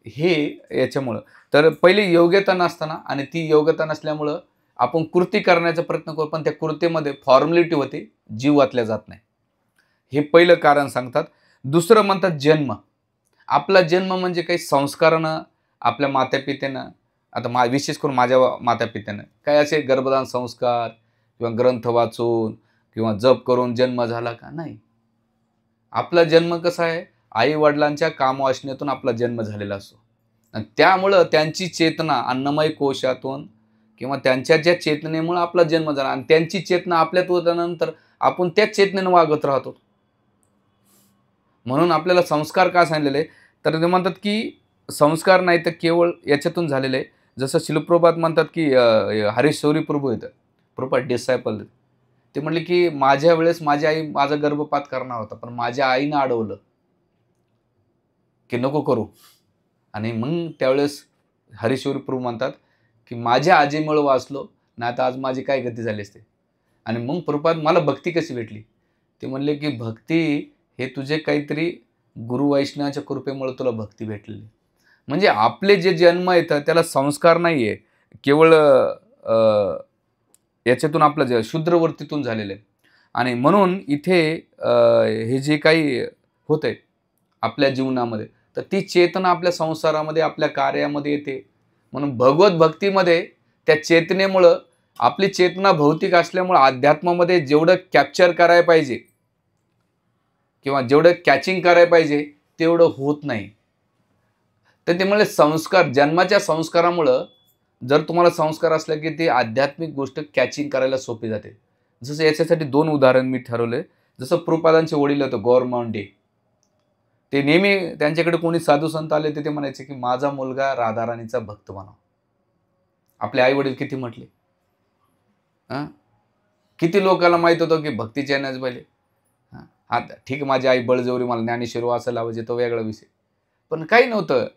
S1: हे याच्यामुळं तर पहिले योग्यता नसताना आणि ती योग्यता नसल्यामुळं आपण कृती करण्याचा प्रयत्न करू, पण त्या कृतीमध्ये फॉर्मॅलिटी होते, जीव वाचल्या जात नाही. हे पहिलं कारण सांगतात. दुसरं म्हणतात जन्म. आपला जन्म म्हणजे काही संस्कारानं, आपल्या मातापित्यानं, आता विशेष करून माझ्या मातापित्यानं काही असे गर्भधान संस्कार किंवा ग्रंथ वाचून किंवा जप करून जन्म झाला का? नाही. आपला जन्म कसा आहे? आई-वडिलांच्या कामवासनेतून आपला जन्म झालेला असतो आणि त्यामुळं त्यांची चेतना अन्नमय कोशातून किंवा त्यांच्या ज्या चेतनेमुळं आपला जन्म झाला आणि त्यांची चेतना आपल्यात होत्यानंतर आपण त्याच चेतनेनं वागत राहतो. म्हणून आपल्याला संस्कार का सांगितलेले? तर ते म्हणतात की संस्कार नाही तर केवळ याच्यातून झालेले आहे. जसं शिलप्रभुपाद म्हणतात की हरीश शौरी प्रभू आहेत. प्रभुपाद डिसायपल. ते म्हटले की माझ्या वेळेस माझी आई माझा गर्भपात करणार होता, पण माझ्या आईनं अडवलं की नको करू. आणि मग त्यावेळेस हरीश शौरी प्रभू म्हणतात की माझ्या आजीमुळं वाचलो, नाहीतर आज माझी काय गती झाली असते. आणि मग प्रभुपाद मला भक्ती कशी भेटली? ते म्हणले की भक्ती हे तुझे काहीतरी गुरु वैष्णवाच्या कृपेमुळे तुला भक्ती भेटलेली. म्हणजे आपले जे जन्म येतात त्याला संस्कार नाही आहे. केवळ याच्यातून आपलं जे शूद्रवृत्तीतून झालेलं आहे. आणि म्हणून इथे हे जे काही होतंय आपल्या जीवनामध्ये, तर ती चेतना आपल्या संसारामध्ये, आपल्या कार्यामध्ये येते. म्हणून भगवत भक्तीमध्ये त्या चेतनेमुळं आपली चेतना भौतिक असल्यामुळं अध्यात्मामध्ये जेवढं कॅप्चर करायला पाहिजे किंवा जेवढं कॅचिंग करायला पाहिजे तेवढं होत नाही. तर त्यामुळे संस्कार, जन्माच्या संस्कारामुळं जर तुम्हाला संस्कार असले की ती आध्यात्मिक गोष्ट कॅचिंग करायला सोपी जाते. जसं याच्यासाठी 2 उदाहरण मी ठरवले. जसं प्रभुपादांचे वडील होते गौरमोहन डे. ते नेहमी त्यांच्याकडे कोणी साधू संत आले तर ते म्हणायचे की माझा मुलगा राधाराणीचा भक्त बनावा. आपले आई वडील किती म्हटले? किती लोकांना माहित होतं की भक्तीचे येण्याच पहिले. हां, ठीक आहे, माझी आई बळजबरी मला ज्ञानेश्वर वाचायला लावायची, तो वेगळा विषय. पण काही नव्हतं.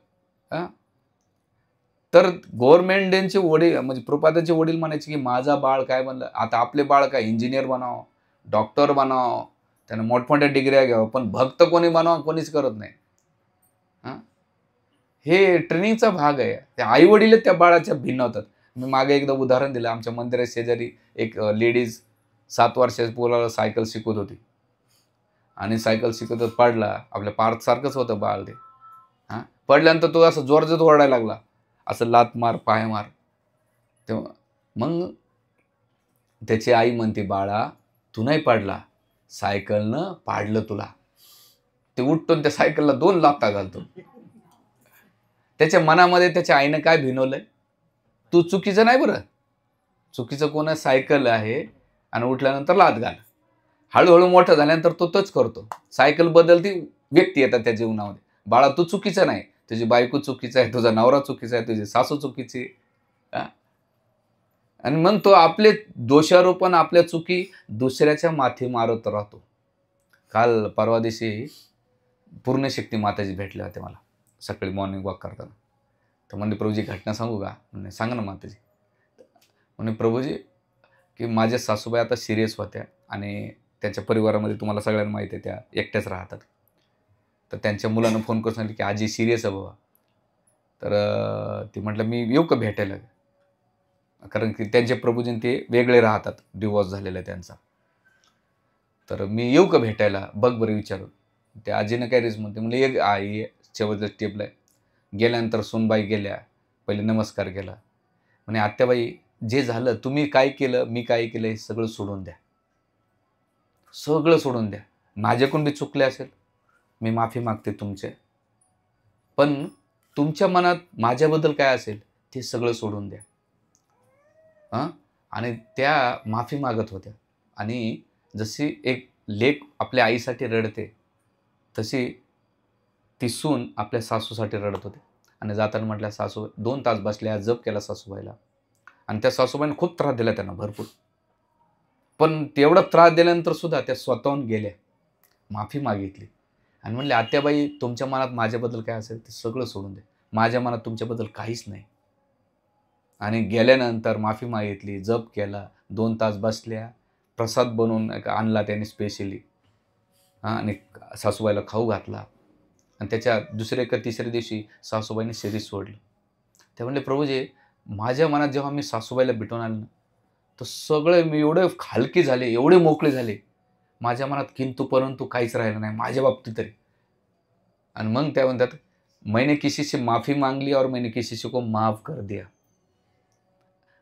S1: तर गव्हर्नमेंट डेचे वडील म्हणजे प्रभुपादांचे वडील म्हणायचे की माझा बाळ काय म्हणलं, आता आपले बाळ काय इंजिनियर बनावं, डॉक्टर बनावं, त्यानं मोठमोठ्या डिग्र्या घ्यावं, पण भक्त कोणी बनावं कोणीच करत नाही. हे ट्रेनिंगचा भाग आहे. त्या आई वडील त्या बाळाच्या भिन्न होतात. मी मागे एकदा उदाहरण दिलं. आमच्या मंदिरा शेजारी एक लेडीज 7 वर्षाच्या पोराला सायकल शिकवत होती आणि सायकल शिकवत पडला. आपल्या पार्थसारखंच होतं बाळ ते. पडल्यानंतर तो असं जोरजोरात ओरडायला लागला. असं लात मार, पाय मार. तेव्हा मग त्याची आई म्हणते, बाळा तू नाही पडला, सायकलनं पाडलं तुला. ते उठून त्या सायकलला 2 लाथा घालतो. त्याच्या मनामध्ये त्याच्या आईनं काय भिनवलंय? तू चुकीचं नाही बरं. चुकीचं कोण आहे? सायकल आहे आणि उठल्यानंतर लाथ घाल. हळूहळू मोठं झाल्यानंतर तो तोच करतो. सायकल बदलती व्यक्ती येतात त्या जीवनामध्ये. बाळा तू चुकीचा नाही, तुझी बायको चुकीचा आहे, तुझा नवरा चुकीचा आहे, तुझी सासू चुकीची आहे. आणि मग तो आपले दोषारोपण, आपल्या चुकी दुसऱ्याच्या माथी मारत राहतो. काल परवा दिवशी पूर्णशक्ती माताजी भेटल्या होत्या मला सकाळी मॉर्निंग वॉक करताना. तर म्हणजे प्रभूजी घटना सांगू का? म्हणे सांगा ना माताजी. म्हणे प्रभूजी की माझ्या सासूबाई आता सिरियस होत्या आणि त्यांच्या परिवारामध्ये तुम्हाला सगळ्यांना माहिती आहे त्या एकट्याच राहतात. तर त्यांच्या मुलानं फोन करून सांगितलं की आजी सिरियस आहे बाबा. तर ती म्हटलं मी येऊ का भेटायला? कारण की त्यांचे प्रभूजी ते वेगळे राहतात, डिवोर्स झालेला आहे त्यांचा. तर मी येऊ का भेटायला? बघ बरं विचारून. त्या आजीनं काय रिस म्हणते, म्हणजे एक आई शेवटच्या स्टेपला आहे. गेल्यानंतर सुनबाई गेल्या, पहिले नमस्कार केला. म्हणे आत्याबाई जे झालं, तुम्ही काय केलं, मी काय केलं, हे सगळं सोडून द्या. सगळं सोडून द्या. माझ्याकडून बी चुकले असेल, मी माफी मागते तुमचे. पण तुमच्या मनात माझ्याबद्दल काय असेल ते सगळं सोडून द्या. आणि त्या माफी मागत होत्या. आणि जशी एक लेक आपल्या आईसाठी रडते, तशी ती सून आपल्या सासूसाठी रडत होते. आणि जाताना म्हटल्या सासू 2 तास बसल्या, जप केला सासूबाईला. आणि त्या सासूबाईने खूप त्रास दिला त्यांना भरपूर. पण तेवढा त्रास दिल्यानंतर सुद्धा त्या स्वतःहून गेल्या, माफी मागितली आणि म्हणले आत्याबाई तुमच्या मनात माझ्याबद्दल काय असेल ते सगळं सोडून द्या. माझ्या मनात तुमच्याबद्दल काहीच नाही. आणि गेल्यानंतर माफी मागितली, जप केला, 2 तास बसल्या, प्रसाद बनवून आणला त्याने स्पेशली आणि सासूबाईला खाऊ घातला. आणि त्याच्या दुसऱ्या का तिसऱ्या दिवशी सासूबाईने शरीर सोडलं. ते म्हणले प्रभूजी माझ्या मनात जेव्हा मी सासूबाईला भेटून आलो ना, तर सगळे मी एवढे हलके झाले, एवढे मोकळे झाले. माझ्या मनात किंतु परंतु काहीच राहिलं नाही माझ्या बाबतीत तरी. आणि मग त्या म्हणतात मैंने किसी से माफी मांगली और मैंने किसी को माफ कर दिया.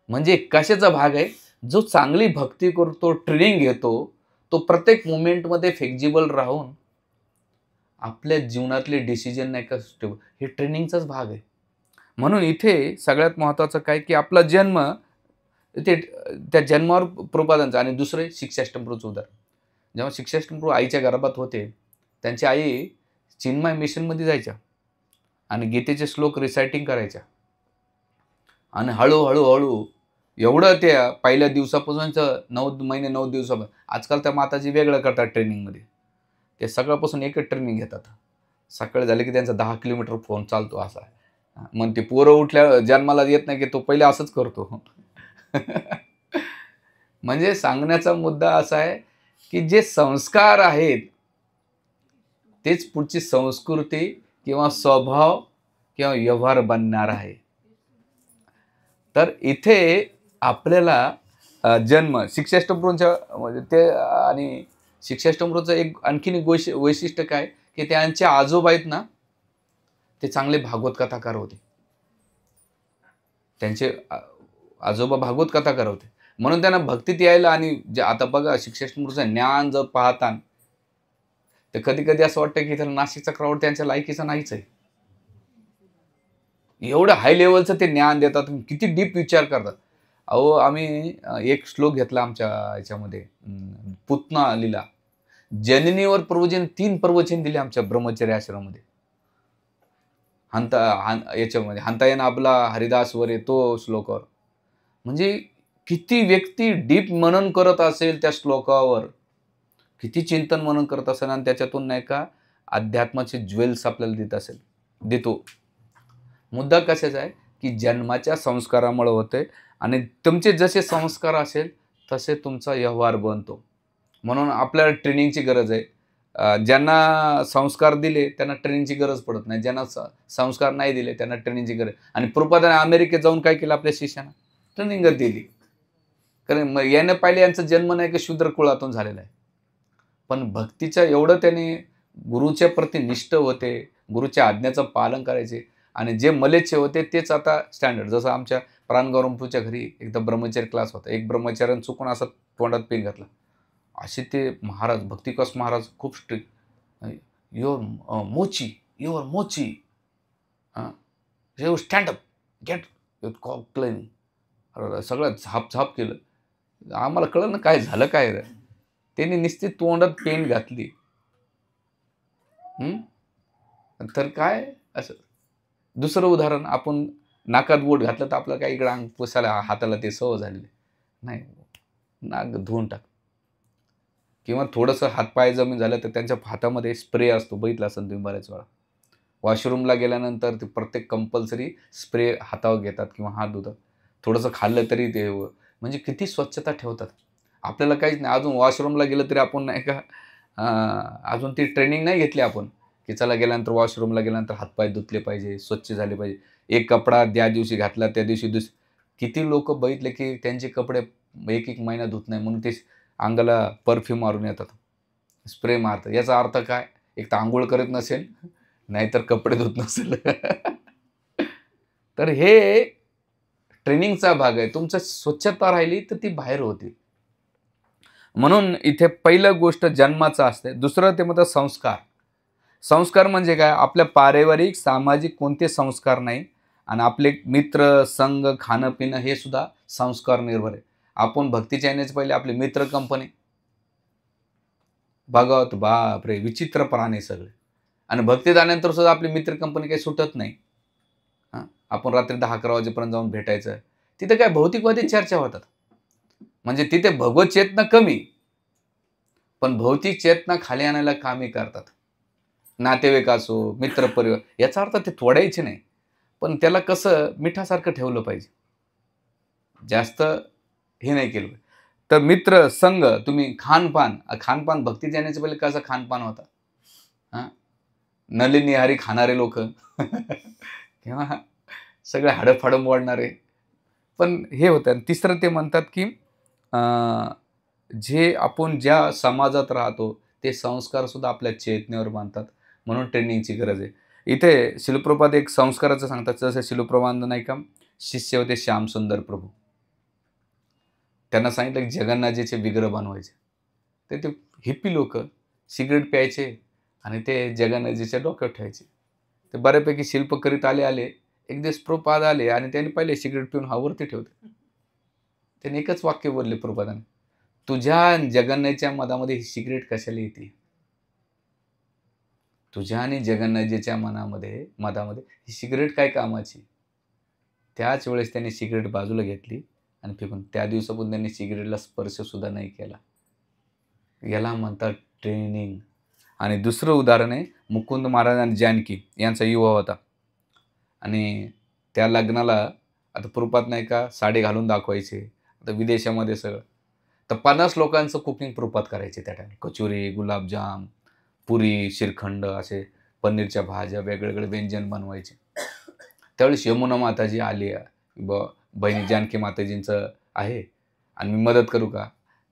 S1: म्हणजे कशाचा भाग आहे? जो चांगली भक्ती करतो, ट्रेनिंग घेतो, तो प्रत्येक मोमेंटमध्ये फ्लेक्झिबल राहून आपल्या जीवनातले डिसिजन नाही का हे ट्रेनिंगचाच भाग आहे. म्हणून इथे सगळ्यात महत्त्वाचं काय की आपला जन्म ते त्या जन्मावर प्रभुपादांचं. आणि दुसरे शिक्षाष्टमप्रभूचं उदाहरण. जेव्हा शिक्षाष्टमप्रभू आईच्या गर्भात होते, त्यांची आई चिन्मय मिशनमध्ये जायच्या आणि गीतेचे श्लोक रिसायटिंग करायच्या. आणि हळू एवढं त्या पहिल्या दिवसापासूनचं 9 महिने 9 दिवसापासून. आजकाल त्या माताजी वेगळं करतात ट्रेनिंगमध्ये. ते सकाळपासून एकच ट्रेनिंग घेतात. सकाळी झाले की त्यांचा 10 किलोमीटर फोन चालतो असा. मग ते पोरं उठल्या जन्माला येत नाही की तो पहिले असंच करतो. म्हणजे सांगण्याचा मुद्दा असा आहे की जे संस्कार आहेत तेच पुढची संस्कृती किंवा स्वभाव किंवा व्यवहार बनणार आहे. तर इथे आपल्याला जन्म शिक्षाष्टमप्रभूंच्या म्हणजे ते आणि शिक्षाष्टमप्रभूचं एक आणखीन एक वैशिष्ट्य काय की त्यांचे आजोबा आहेत ना, ते चांगले भागवत कथाकार होते. त्यांचे आजोबा भागवत कथाकार होते. म्हणून त्यांना भक्तीत यायला. आणि जे आता बघा शिक्षाष्टमप्रभूचं ज्ञान जर पाहता तर कधी कधी असं वाटतं की त्याला नाशिकचा क्राऊड त्यांच्या लायकीचा नाहीच आहे. एवढं हाय लेवलचं ते ज्ञान देतात, किती डीप विचार करतात. अहो आम्ही एक श्लोक घेतला आमच्या याच्यामध्ये पुतना लीला. जननीवर प्रवचन 3 प्रवचन दिले आमच्या ब्रह्मचर्य आश्रमामध्ये. याच्यामध्ये हंतायन आपला हरिदास वर तो श्लोकावर. म्हणजे किती व्यक्ती डीप मनन करत असेल त्या श्लोकावर, किती चिंतन मनन करत असेल आणि त्याच्यातून नाही का अध्यात्माचे ज्वेल्स आपल्याला देतो. मुद्दा कशाचा आहे की जन्माच्या संस्कारामुळे होते. आणि तुमचे जसे संस्कार असेल तसे तुमचा व्यवहार बनतो. म्हणून आपल्याला ट्रेनिंगची गरज आहे. ज्यांना संस्कार दिले त्यांना ट्रेनिंगची गरज पडत नाही. ज्यांना संस्कार नाही दिले त्यांना ट्रेनिंगची गरज. आणि प्रभुपादाने अमेरिकेत जाऊन काय केलं आपल्या शिष्यांना? ट्रेनिंगच दिली. कारण याने पहिले यांचा जन्म नाही की शूद्र कुळातून झालेला आहे. पण भक्तीच्या एवढं त्याने गुरुच्या प्रती निष्ठ होते, गुरुच्या आज्ञेचं पालन करायचे. आणि जे मलेच्छ होते तेच आता स्टँडर्ड. जसं आमच्या प्राणगौरमपूरच्या घरी एकदा ब्रह्मचर्य क्लास होता. एक ब्रह्मचार्यानं चुकून असं तोंडात पेन घातला. असे ते महाराज भक्तिकस महाराज खूप स्ट्रिक्ट. युअर मोची you stand up get your cock clean. सगळं झाप केलं. आम्हाला कळलं ना काय झालं काय रे. त्यांनी नुसती तोंडात पेन घातली. तर काय असं दुसरं उदाहरण, आपण नाकात बोट घातलं तर आपलं काही इकडं अंग पुसायला हाताला ते सवय झालेली. नाही, नाक धुवून टाक. किंवा थोडंसं हातपाय जमीन झालं तर त्यांच्या हातामध्ये स्प्रे असतो, बघितला असेल तुम्ही बऱ्याच वेळा. वॉशरूमला गेल्यानंतर ते प्रत्येक कंपल्सरी स्प्रे हातावर घेतात किंवा हात धुतात. थोडंसं खाल्लं तरी ते म्हणजे किती स्वच्छता ठेवतात. आपल्याला काहीच नाही. अजून वॉशरूमला गेलं तरी आपण नाही का अजून ती ट्रेनिंग नाही घेतली आपण, की चला गेल्यानंतर वॉशरूमला गेल्यानंतर हातपाय धुतले पाहिजे, स्वच्छ झाले पाहिजे. एक कपडा ज्या दिवशी घातला त्या दिवशी किती लोकं बघितले, की त्यांचे कपडे 1-1 महिना धुत नाही म्हणून ते अंगाला परफ्यूम मारून येतात. स्प्रे मारतात. याचा अर्थ काय? एक तर अंघोळ करत नसेल, नाहीतर कपडे धुत नसेल. तर हे ट्रेनिंगचा भाग आहे. तुमचं स्वच्छता राहिली तर ती बाहेर होते. म्हणून इथे पहिलं गोष्ट जन्माचं असते. दुसरं ते म्हणतात संस्कार. संस्कार म्हणजे काय? आपल्या पारिवारिक, सामाजिक कोणते संस्कार नाही आणि आपले मित्र, संघ, खाणं-पिणं हे सुद्धा संस्कार निर्भर आहे. आपण भक्तीच्या येण्याच्या पहिले आपले मित्र कंपनी बघावं, बापरे! विचित्र प्राणी सगळे. आणि भक्तीत आल्यानंतर सुद्धा आपली मित्र कंपनी काही सुटत नाही. हां, आपण रात्री 10-11 वाजेपर्यंत जाऊन भेटायचं. तिथे काय भौतिकवादी चर्चा होतात. म्हणजे तिथे भगवत चेतना कमी, पण भौतिक चेतना खाली आणायला कामे करतात. नातेवाईक असो, मित्रपरिवार याचा अर्थ ते तोडायचे नाही. पण त्याला कसं मिठासारखं ठेवलं पाहिजे. जास्त हे नाही केलं पाहिजे. तर मित्र, संघ, तुम्ही खानपान, खानपान भक्तीत जाण्याच्या पहिले कसं खानपान होता? हां, नलिनी खाणारे लोकं किंवा सगळे हाडं-फाडं मोडणारे. पण हे होतं आणि तिसरं ते म्हणतात, की अ, जे आपण ज्या समाजात राहतो, ते संस्कारसुद्धा आपल्या चेतनेवर बांधतात. म्हणून ट्रेनिंगची गरज आहे. इथे शिलप्रपाद एक संस्काराचं सांगतात. जसं शिलप्रपाद नाही का, शिष्य होते श्यामसुंदर प्रभू. त्यांना सांगितलं, की जगन्नाथजीचे विग्रह बनवायचे. तर ते हिप्पी लोकं सिगारेट प्यायचे आणि ते जगन्नाथजीच्या डोक्यावर ठेवायचे. ते बऱ्यापैकी शिल्प करीत आले. एक दिवस प्रभुपाद आले आणि त्यांनी पाहिले सिगारेट पिऊन वरती ठेवते. त्यांनी एकच वाक्य बोलले प्रभुपादांनी, "तुझ्या आणि जगन्नाथच्या मधामध्ये ही सिगारेट कशाला येते? तुझ्या आणि जगन्नाथजीच्या मधामध्ये ही सिगारेट काय कामाची?" त्याच वेळेस त्यांनी सिगारेट बाजूला घेतली आणि फेकून त्या दिवसापासून त्यांनी सिगारेटला स्पर्शसुद्धा नाही केला. याला म्हणतात ट्रेनिंग. आणि दुसरं उदाहरण आहे मुकुंद महाराज आणि जानकी यांचा विवाह होता. आणि त्या लग्नाला आता प्रभुपाद नाही का साडी घालून दाखवायचे. आता विदेशामध्ये सगळं. तर 50 लोकांचं कुकिंग प्रभुपाद करायचे त्या टाईमला. कचोरी, गुलाबजाम, पुरी, श्रीखंड असे पनीरच्या भाज्या, वेगवेगळे व्यंजन बनवायचे. त्यावेळेस यमुना माताजी आली. ब बहिणी जानकी माताजींचं आहे आणि मी मदत करू का?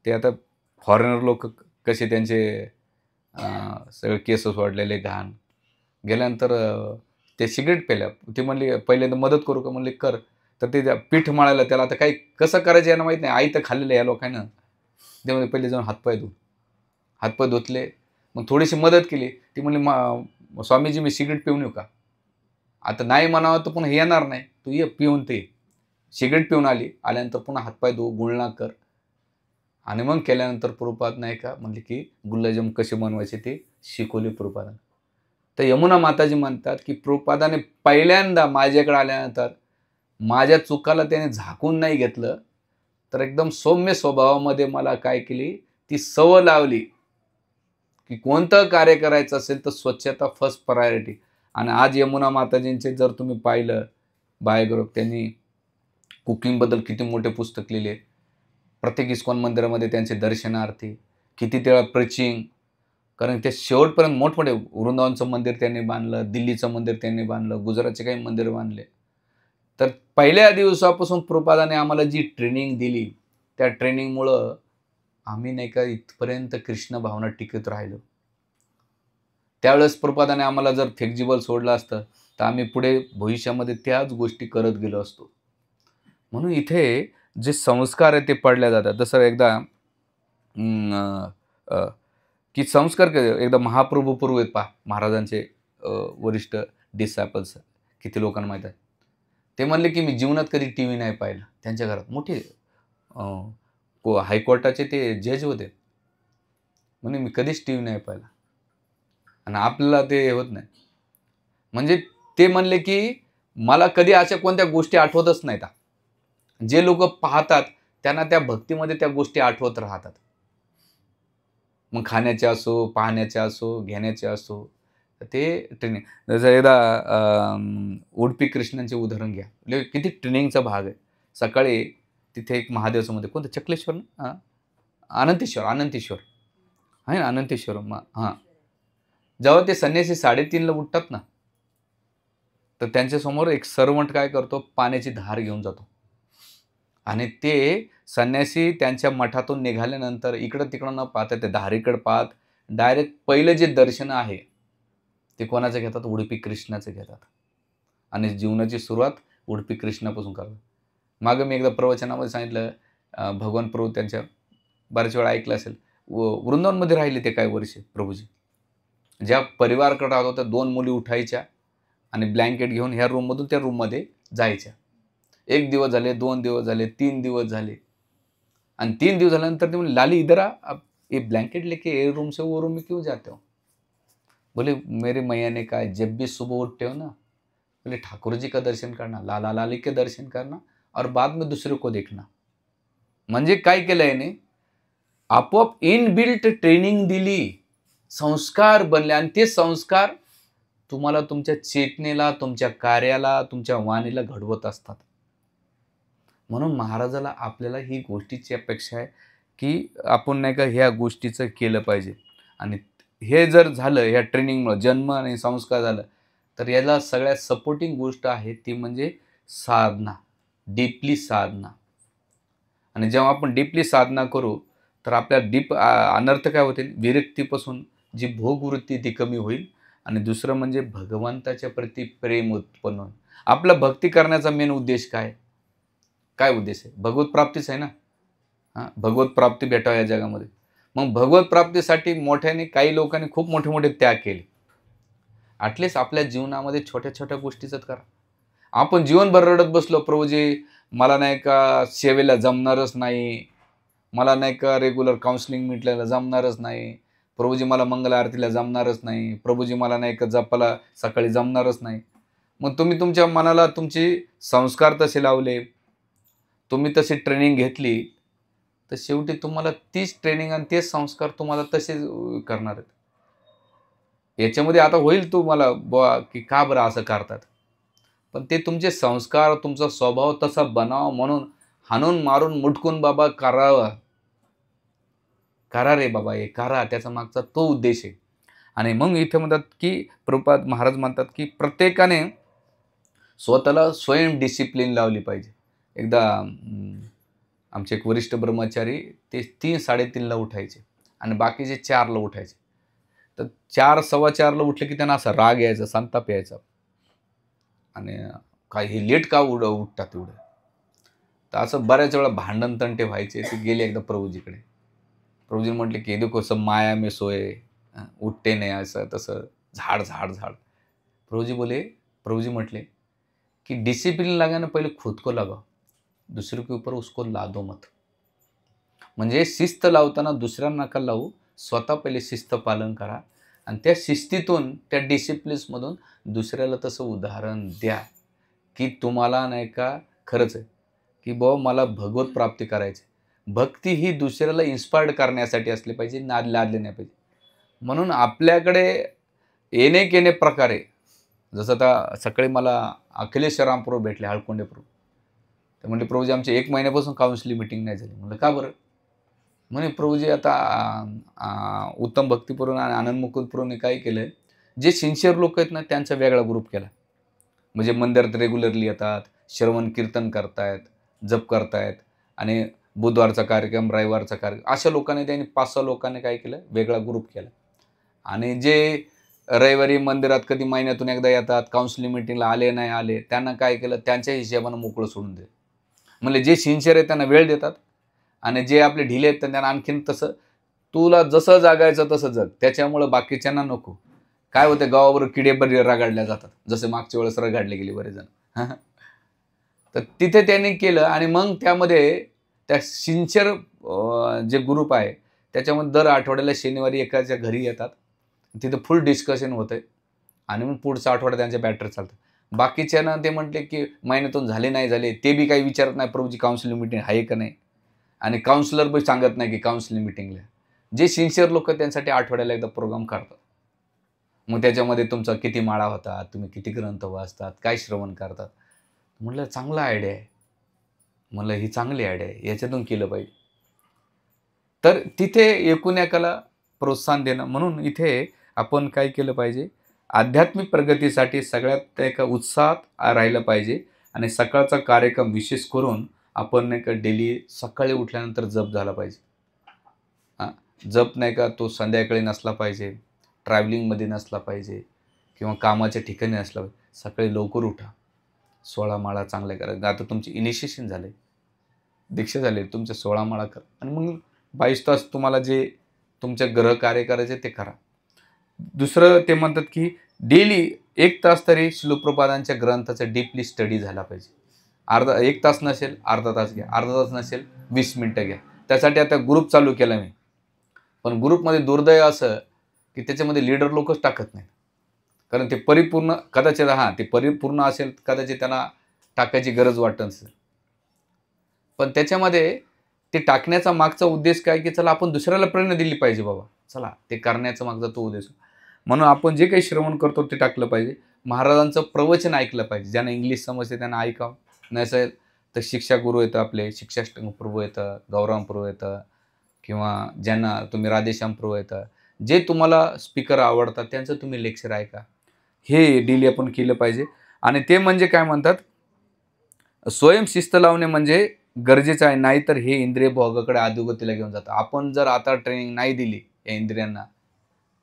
S1: ते आता फॉरेनर लोक कसे त्यांचे सगळे केस सोडलेले घाण. गेल्यानंतर ते सिगारेट प्यायल्या. ती म्हणली, "पहिल्यांदा मदत करू का?" म्हणले, "कर." तर ते पीठ मळायला त्याला आता काही कसं करायचं यांना माहीत नाही. आई तर खाल्लेलं आहे या लोकांना. ते म्हणले, "पहिले जाऊन हातपाय धु." हातपाय धुतले. मग थोडीशी मदत केली. ती म्हणली, "स्वामीजी मी सिगारेट पिऊन येऊ का?" आता नाही म्हणावं तर पुन्हा येणार नाही. "तू ये पिऊन ते." सिगारेट पिऊन आली. आल्यानंतर पुन्हा हातपाय धु, गुळणा कर आणि मग केल्यानंतर प्रभुपाद नाही का म्हणले, की गुलाबजाम कसे बनवायचे ते शिकवले प्रभुपादांनी. तर यमुना माताजी म्हणतात, की प्रभुपादाने पहिल्यांदा माझ्याकडे आल्यानंतर माझ्या चुकाला त्याने झाकून नाही घेतलं, तर एकदम सौम्य स्वभावामध्ये मला काय केली, ती सवय लावली, की कोणतं कार्य करायचं असेल तर स्वच्छता फर्स्ट प्रायोरिटी. आणि आज यमुना माताजींचे जर तुम्ही पाहिलं बायोग्राफ, त्यांनी कुकिंगबद्दल किती मोठे पुस्तक लिहिले. प्रत्येक इस्कॉन मंदिरामध्ये त्यांचे दर्शनार्थी, किती वेळा प्रीचिंग. कारण ते शेवटपर्यंत मोठमोठे वृंदावनचं मंदिर त्यांनी बांधलं, दिल्लीचं मंदिर त्यांनी बांधलं, गुजरातचे काही मंदिर बांधले. तर पहिल्या दिवसापासून प्रभुपादाने आम्हाला जी ट्रेनिंग दिली, त्या ट्रेनिंगमुळं आम्ही नाही का इथपर्यंत कृष्ण भावना टिकत राहिलो. त्यावेळेस प्रभुपादाने आम्हाला जर फ्लेक्झिबल सोडलं असतं, तर आम्ही पुढे भविष्यामध्ये त्याच गोष्टी करत गेलो असतो. म्हणून इथे जे संस्कार आहेत ते पडल्या जातात. जसं एकदा अं, अ, की संस्कार एकदा महाप्रभू पूर्व आहेत पहा महाराजांचे वरिष्ठ डिसायपल्स किती लोकांना माहीत आहे. ते म्हणले, की मी जीवनात कधी टीव्ही नाही पाहिला. त्यांच्या घरात मोठे हायकोर्टाचे ते जज होते. म्हणे मी कधीच टीव्ही नाही पाहिला आणि आपल्याला ते होत नाही. म्हणजे ते म्हणले की मला कधी अशा कोणत्या गोष्टी आठवतच नाहीत. जे लोक पाहतात त्यांना त्या भक्तीमध्ये त्या गोष्टी आठवत राहतात. मग खाण्याच्या असो, पाहण्याच्या असो, घेण्याच्या असो, तर ते ट्रेनिंग. जसं एकदा उडपी कृष्णांचे उदाहरण घ्या. म्हणजे किती ट्रेनिंगचा भाग आहे. सकाळी तिथे एक महादेवाचं मंदिर, कोणतं चक्लेश्वर ना? अनंतेश्वर आहे ना, अनंतेश्वर. हां. जेव्हा ते संन्यासी 3:30ला उठतात ना, तर त्यांच्यासमोर एक सर्वंट काय करतो, पाण्याची धार घेऊन जातो. आणि ते संन्यासी त्यांच्या मठातून निघाल्यानंतर इकडं-तिकडं न पाहता ते धारेकडे पाहत डायरेक्ट पहिलं जे दर्शन आहे, ते कोणाचं घेतात? उडपी कृष्णाचं घेतात. आणि जीवनाची सुरुवात उडपी कृष्णापासून करतात. मागं मी एकदा प्रवचनामध्ये सांगितलं, भगवान प्रभू त्यांच्या बऱ्याच वेळा ऐकलं असेल. वृंदावनमध्ये राहिले ते काही वर्षे प्रभूजी. ज्या परिवाराकडे राहत होत्या 2 मुली उठायच्या आणि ब्लँकेट घेऊन ह्या रूममधून त्या रूममध्ये जायच्या. 1 दिवस झाले, 2 दिवस झाले, 3 दिवस झाले आणि 3 दिवस झाल्यानंतर ते म्हणले, "लाली इधर आ, अब ये ब्लैंकेट लेके ये रूम से वो रूम में क्यों जाते हो?" बोले, "मेरे मैया ने कहा जब भी सुबह उठते हो ना, बोले ठाकुर जी का दर्शन करना, लाला लाली के दर्शन करना और बाद में दूसरे को देखना." म्हणजे काय केलं याने? आपोआप इनबिल्ट ट्रेनिंग दिली. संस्कार बनले आणि ते संस्कार तुम्हाला तुमच्या चेतनेला, तुमच्या कार्याला, तुमच्या वाणीला घडवत असतात. म्हणून महाराजाला आपल्याला ही गोष्टीची अपेक्षा आहे, की आपण नाही का ह्या गोष्टीचं केलं पाहिजे. आणि हे जर झालं ह्या ट्रेनिंगमुळं, जन्म आणि संस्कार झालं, तर याला सगळ्यात सपोर्टिंग गोष्ट आहे ती म्हणजे साधना, डीपली साधना. आणि जेव्हा आपण डीपली साधना करू, तर आपल्या अनर्थ काय होतील? विरक्तीपासून जी भोगवृत्ती ती कमी होईल. आणि दुसरं म्हणजे भगवंताच्या प्रती प्रेम उत्पन्न होईल. आपला भक्ती करण्याचा मेन उद्देश काय? काय उद्देश आहे? भगवत प्राप्तीच आहे ना. भगवत प्राप्ती भेटावं या जगामध्ये. मग भगवत प्राप्तीसाठी मोठ्याने काही लोकांनी खूप मोठे-मोठे त्याग केले. ॲटलीस्ट आपल्या जीवनामध्ये छोट्या-छोट्या गोष्टीच करा. आपण जीवनभर रडत बसलो, प्रभूजी मला नाही का सेवेला जमणारच नाही, मला नाही का रेग्युलर काउन्सिलिंग मीटिंगला जमणारच नाही, प्रभूजी मला मंगल आरतीला जमणारच नाही, प्रभूजी मला नाही का जपाला सकाळी जमणारच नाही. मग तुम्ही तुमच्या मनाला तुमचे संस्कार तसे लावले, तुम्ही तशी ट्रेनिंग घेतली, तर शेवटी तुम्हाला तीच ट्रेनिंग आणि तेच संस्कार तुम्हाला तसेच करणार आहेत. याच्यामध्ये आता होईल तुम्हाला बुवा की का बरं असं करतात? पण ते तुमचे संस्कार, तुमचा स्वभाव तसा बनावा म्हणून हाणून मारून मुटकून बाबा करावं. करा रे बाबा, हे करा. त्याचा मागचा तो उद्देश आहे. आणि मग इथे म्हणतात की प्रभुपाद महाराज म्हणतात की प्रत्येकाने स्वतःला स्वयं डिसिप्लिन लावली पाहिजे. एकदा आमचे एक वरिष्ठ ब्रह्मचारी ते 3-3:30ला उठायचे आणि बाकीचे 4ला उठायचे. तर 4, 4:15ला उठले की त्यांना असा राग यायचा, संताप यायचा. आणि काय हे लेट का उठतात एवढं? तर असं बऱ्याच वेळा भांडण तंटे व्हायचे. ते गेले एकदा प्रभूजीकडे. प्रभूजीने म्हटले की देखो सब माया में सोए, उठते नाही, असं तसं, झाड झाड झाड. प्रभूजी म्हटले कि डिसिप्लिन लगाने पहिले खुद को लगाओ, दूसरे के ऊपर उसको लादो मत. म्हणजे शिस्त लावताना दुसऱ्यांना नका लावू, स्वतः पहिले शिस्त पालन करा आणि त्या शिस्तीतून, त्या डिसिप्लिन्समधून दुसऱ्याला तसं उदाहरण द्या की तुम्हाला नाही का खरंच आहे की बुवा मला भगवत प्राप्ती करायची. भक्ती ही दुसऱ्याला इन्स्पायर्ड करण्यासाठी असली पाहिजे, लादले नाही पाहिजे. म्हणून आपल्याकडे येणे प्रकारे, जसं आता सकाळी मला अखिलेश रामप्रभू भेटले, हळकुंडे प्रभू. ते म्हणले, प्रभूजी आमची 1 महिन्यापासून काउन्सिलिंग मीटिंग नाही झाली. म्हणलं का बरं? म्हणे प्रभूजी आता उत्तम भक्तीपूर्ण आणि आनंद मुकुंदपूरने काय केलं, जे सिन्सिअर लोक आहेत ना त्यांचा वेगळा ग्रुप केला. म्हणजे मंदिरात रेग्युलरली येतात, श्रवण कीर्तन करतायत, जप करतायत आणि बुधवारचा कार्यक्रम, रविवारचा कार्यक्रम, अशा लोकांनी त्यांनी 5-6 लोकांनी काय केलं, वेगळा ग्रुप केला. आणि जे रविवारी मंदिरात कधी महिन्यातून एकदा येतात, काउन्सिलिंग मीटिंगला आले नाही आले, त्यांना काय केलं, त्यांच्या हिशोबानं मोकळं सोडून दिलं. म्हणजे जे सिन्सिअर आहेत त्यांना वेळ देतात आणि जे आपले ढिले आहेत त्यांना आणखीन तसं, तुला जसं जागायचं तसं जग, त्याच्यामुळं बाकीच्यांना नको. काय होतं, गावावर किडे बरे रगाडल्या जातात, जसे मागच्या वेळेस रगाडले गेले बरेच जण. तर तिथे त्यांनी केलं आणि मग त्यामध्ये त्या सिन्सिअर जे ग्रुप आहे त्याच्यामध्ये दर आठवड्याला शनिवारी एकाच्या घरी येतात. तिथं फुल डिस्कशन होतं आहे आणि मग पुढचा आठवडा त्यांच्या बॅटर चालतं. बाकीच्यांना ते म्हटले की महिन्यातून झाले नाही झाले ते बी काही विचारत नाही प्रभूची काउन्सिलिंग मिटिंग आहे का नाही, आणि काउन्सिलर बी सांगत नाही की काउन्सिलिंग मिटिंगला. जे सिन्सिअर लोक त्यांसाठी आठवड्याला एकदा प्रोग्राम काढतात. मग त्याच्यामध्ये तुमचा किती माळा होता, तुम्ही किती ग्रंथ वाचतात, काय श्रवण करतात. म्हटलं चांगला आयडिया आहे, म्हणलं ही चांगली आयडिया आहे, याच्यातून केलं पाहिजे. तर तिथे एकूण एकाला प्रोत्साहन देणं, म्हणून इथे आपण काय केलं पाहिजे, आध्यात्मिक प्रगतीसाठी सगळ्यात एक उत्साहात राहिलं पाहिजे. आणि सकाळचा कार्यक्रम विशेष करून आपण नाही का डेली सकाळी उठल्यानंतर जप झाला पाहिजे. हां, जप नाही का तो संध्याकाळी नसला पाहिजे, ट्रॅव्हलिंगमध्ये नसला पाहिजे किंवा कामाच्या ठिकाणी नसला पाहिजे. सकाळी लवकर उठा, 16 माळा चांगल्या करा. आता तुमची इनिशिएशन झाले, दीक्षा झाली, तुमच्या 16 माळा करा आणि मग 22 तास तुम्हाला जे तुमच्या ग्रह कार्य करायचे ते करा. दुसरं ते म्हणतात की डेली 1 तास तरी शिलप्रपादांच्या ग्रंथाचा डीपली स्टडी झाला पाहिजे. 1 तास नसेल अर्धा तास घ्या, अर्धा तास नसेल 20 मिनटं घ्या. त्यासाठी आता ग्रुप चालू केला मी. पण ग्रुपमध्ये दुर्दैव असं की त्याच्यामध्ये लीडर लोकच टाकत नाहीत. कारण ते परिपूर्ण कदाचित ते परिपूर्ण असेल, कदाचित त्यांना टाकायची गरज वाटत नसेल. पण त्याच्यामध्ये ते टाकण्याचा मागचा उद्देश काय की चला आपण दुसऱ्याला प्रेरणा दिली पाहिजे बाबा, चला ते करण्याचा मागचा तो उद्देश. म्हणून आपण जे काही श्रवण करतो ते टाकलं पाहिजे. महाराजांचं प्रवचन ऐकलं पाहिजे. ज्यांना इंग्लिश समजते त्यांना ऐकावं, नसेल तर शिक्षा गुरु येतं, आपले शिक्षाष्टक प्रभू येतं, गौराम प्रभू येतं, किंवा ज्यांना तुम्ही राधेश्याम प्रभू येतं, जे तुम्हाला स्पीकर आवडतात त्यांचं तुम्ही लेक्चर ऐका. हे डेली आपण केलं पाहिजे. आणि ते म्हणजे काय म्हणतात, स्वयंशिस्त लावणे म्हणजे गरजेचं आहे, नाहीतर हे इंद्रिय भोगाकडे अधोगतीला घेऊन जातं. आपण जर आता ट्रेनिंग नाही दिली या इंद्रियांना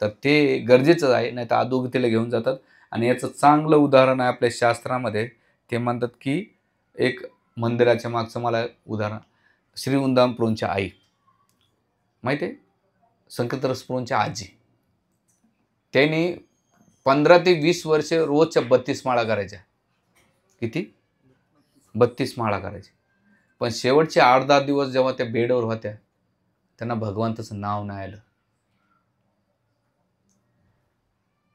S1: तर ते गरजेचं आहे, नाही तर अधोगतीला घेऊन जातात. आणि याचं चांगलं उदाहरण आहे आपल्या शास्त्रामध्ये. ते म्हणतात की एक मंदिराच्या मागचं मला उदाहरण, श्रीवृंदावन प्रभूंच्या आई माहिती आहे, संकटरस प्रभूंच्या आजी, त्यांनी 15 ते 20 वर्ष रोजच्या 32 माळा करायच्या. किती? 32 माळा करायच्या. पण शेवटचे 8-10 दिवस जेव्हा त्या बेडवर होत्या त्यांना भगवंताचं नाव नाही आलं.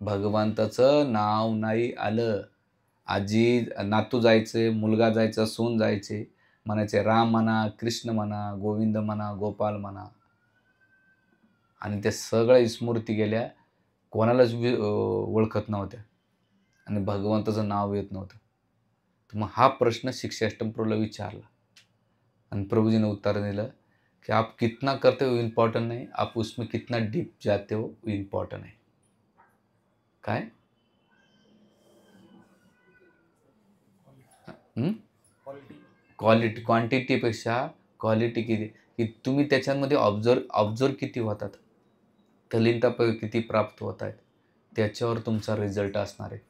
S1: भगवंताचं नाव नाही आलं. आजी, नातू जायचे, मुलगा जायचा, सून जायचे, म्हणायचे राम म्हणा, कृष्ण म्हणा, गोविंद म्हणा, गोपाल म्हणा, आणि त्या सगळ्या स्मृती गेल्या, कोणालाच ओळखत नव्हत्या आणि भगवंताचं नाव येत नव्हतं. तर मग हा प्रश्न शिक्षाष्टम प्रभूला विचारला आणि प्रभूजीने उत्तर दिलं कि आप कितना करते हो इम्पॉर्टंट नहीं, आप उसमें कितना डीप जाते हो इम्पॉर्टंट है. काय? क्वालिटी, क्वांटिटीपेक्षा क्वालिटी किती, की तुम्ही त्याच्यामध्ये ऑब्झर्व किती होतात, तल्लीनता किती प्राप्त होत आहेत, त्याच्यावर तुमचा रिझल्ट असणार आहे.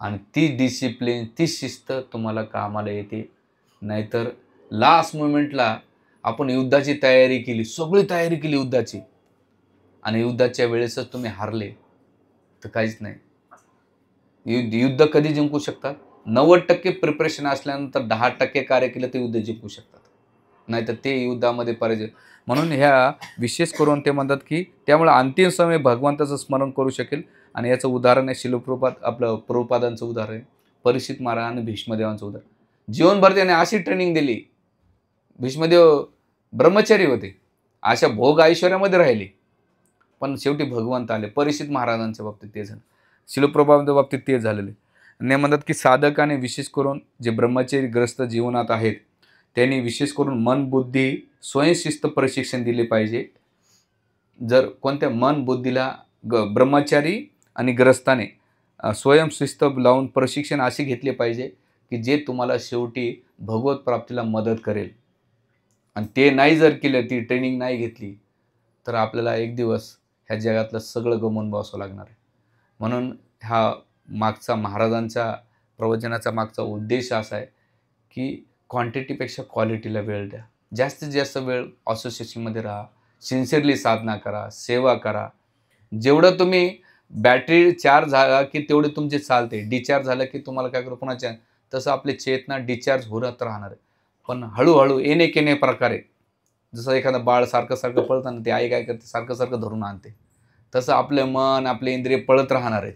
S1: आणि ती डिसिप्लिन, ती शिस्त तुम्हाला कामाला येते. नाहीतर लास्ट मोमेंटला आपण युद्धाची तयारी केली, सगळी तयारी केली युद्धाची, आणि युद्धाच्या वेळेसच तुम्ही हारले तर काहीच नाही. युद्ध कधी जिंकू शकतात? 90% प्रिपरेशन असल्यानंतर 10% कार्य केलं तर युद्ध जिंकू शकतात, नाहीतर ते युद्धामध्ये पराजय. म्हणून ह्या विशेष करून ते म्हणतात की त्यामुळे अंतिम समय भगवंताचं स्मरण करू शकेल. आणि याचं उदाहरण आहे शिलप्रभुपाद, आपलं प्रभुपादांचं उदाहरण आहे, परीक्षित महाराज आणि भीष्मदेवांचं उदाहरण. जीवनभर त्याने अशी ट्रेनिंग दिली. भीष्मदेव ब्रह्मचारी होते, अशा भोग ऐश्वर्यामध्ये राहिले, पण शेवटी भगवंत आले. परीक्षित महाराजांच्या बाबतीत ते झालं, शिलप्रभुपादांच्या बाबतीत ते झालेले. आणि म्हणतात की साधकाने विशेष करून जे ब्रह्मचर्यग्रस्त जीवनात आहेत त्यांनी विशेष करून मन बुद्धी स्वयंशिस्त प्रशिक्षण दिले पाहिजे. जर कोणत्या मन बुद्धीला ब्रह्मचारी आणि ग्रस्ताने स्वयंशिस्त लावून प्रशिक्षण असे घेतले पाहिजे की जे तुम्हाला शेवटी भगवत प्राप्तीला मदत करेल. आणि ते नाही जर केलं, ती ट्रेनिंग नाही घेतली तर आपल्याला एक दिवस ह्या जगातलं सगळं गमवून बसावं लागणार आहे. म्हणून हा मागचा महाराजांच्या प्रवचनाचा मागचा उद्देश असा आहे की क्वांटिटीपेक्षा क्वालिटीला वेळ द्या. जास्तीत जास्त वेळ असोसिएशनमध्ये राहा, सिन्सिअरली साधना करा, सेवा करा. जेवढं तुम्ही बॅटरी चार्ज झाला की तेवढे तुमचे चालते, डिस्चार्ज झालं की तुम्हाला काय करू पुन्हा तसं आपले चेतना डिस्चार्ज होत राहणार आहे. पण हळूहळू येणे केणे प्रकारे, जसं एखादं बाळ सारखं पळताना ते आई काय करते, सारखं धरून आणते, तसं आपलं मन, आपले इंद्रिय पळत राहणार आहेत.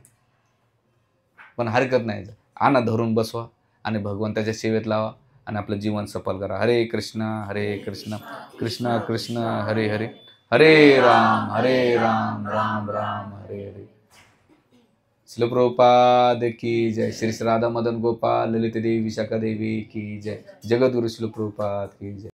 S1: पण हरकत नाही. आणा धरून बसवा आणि भगवंताच्या सेवेत लावा आणि आपलं जीवन सफल करा. हरे कृष्ण कृष्ण कृष्ण हरे हरे, हरे राम राम राम हरे हरे. श्रील प्रभुपाद की जय. श्री श्री राधा मदन गोपाल ललित देवी विशाखा देवी की जय. जगद्गुरु श्रील प्रभुपाद की जय.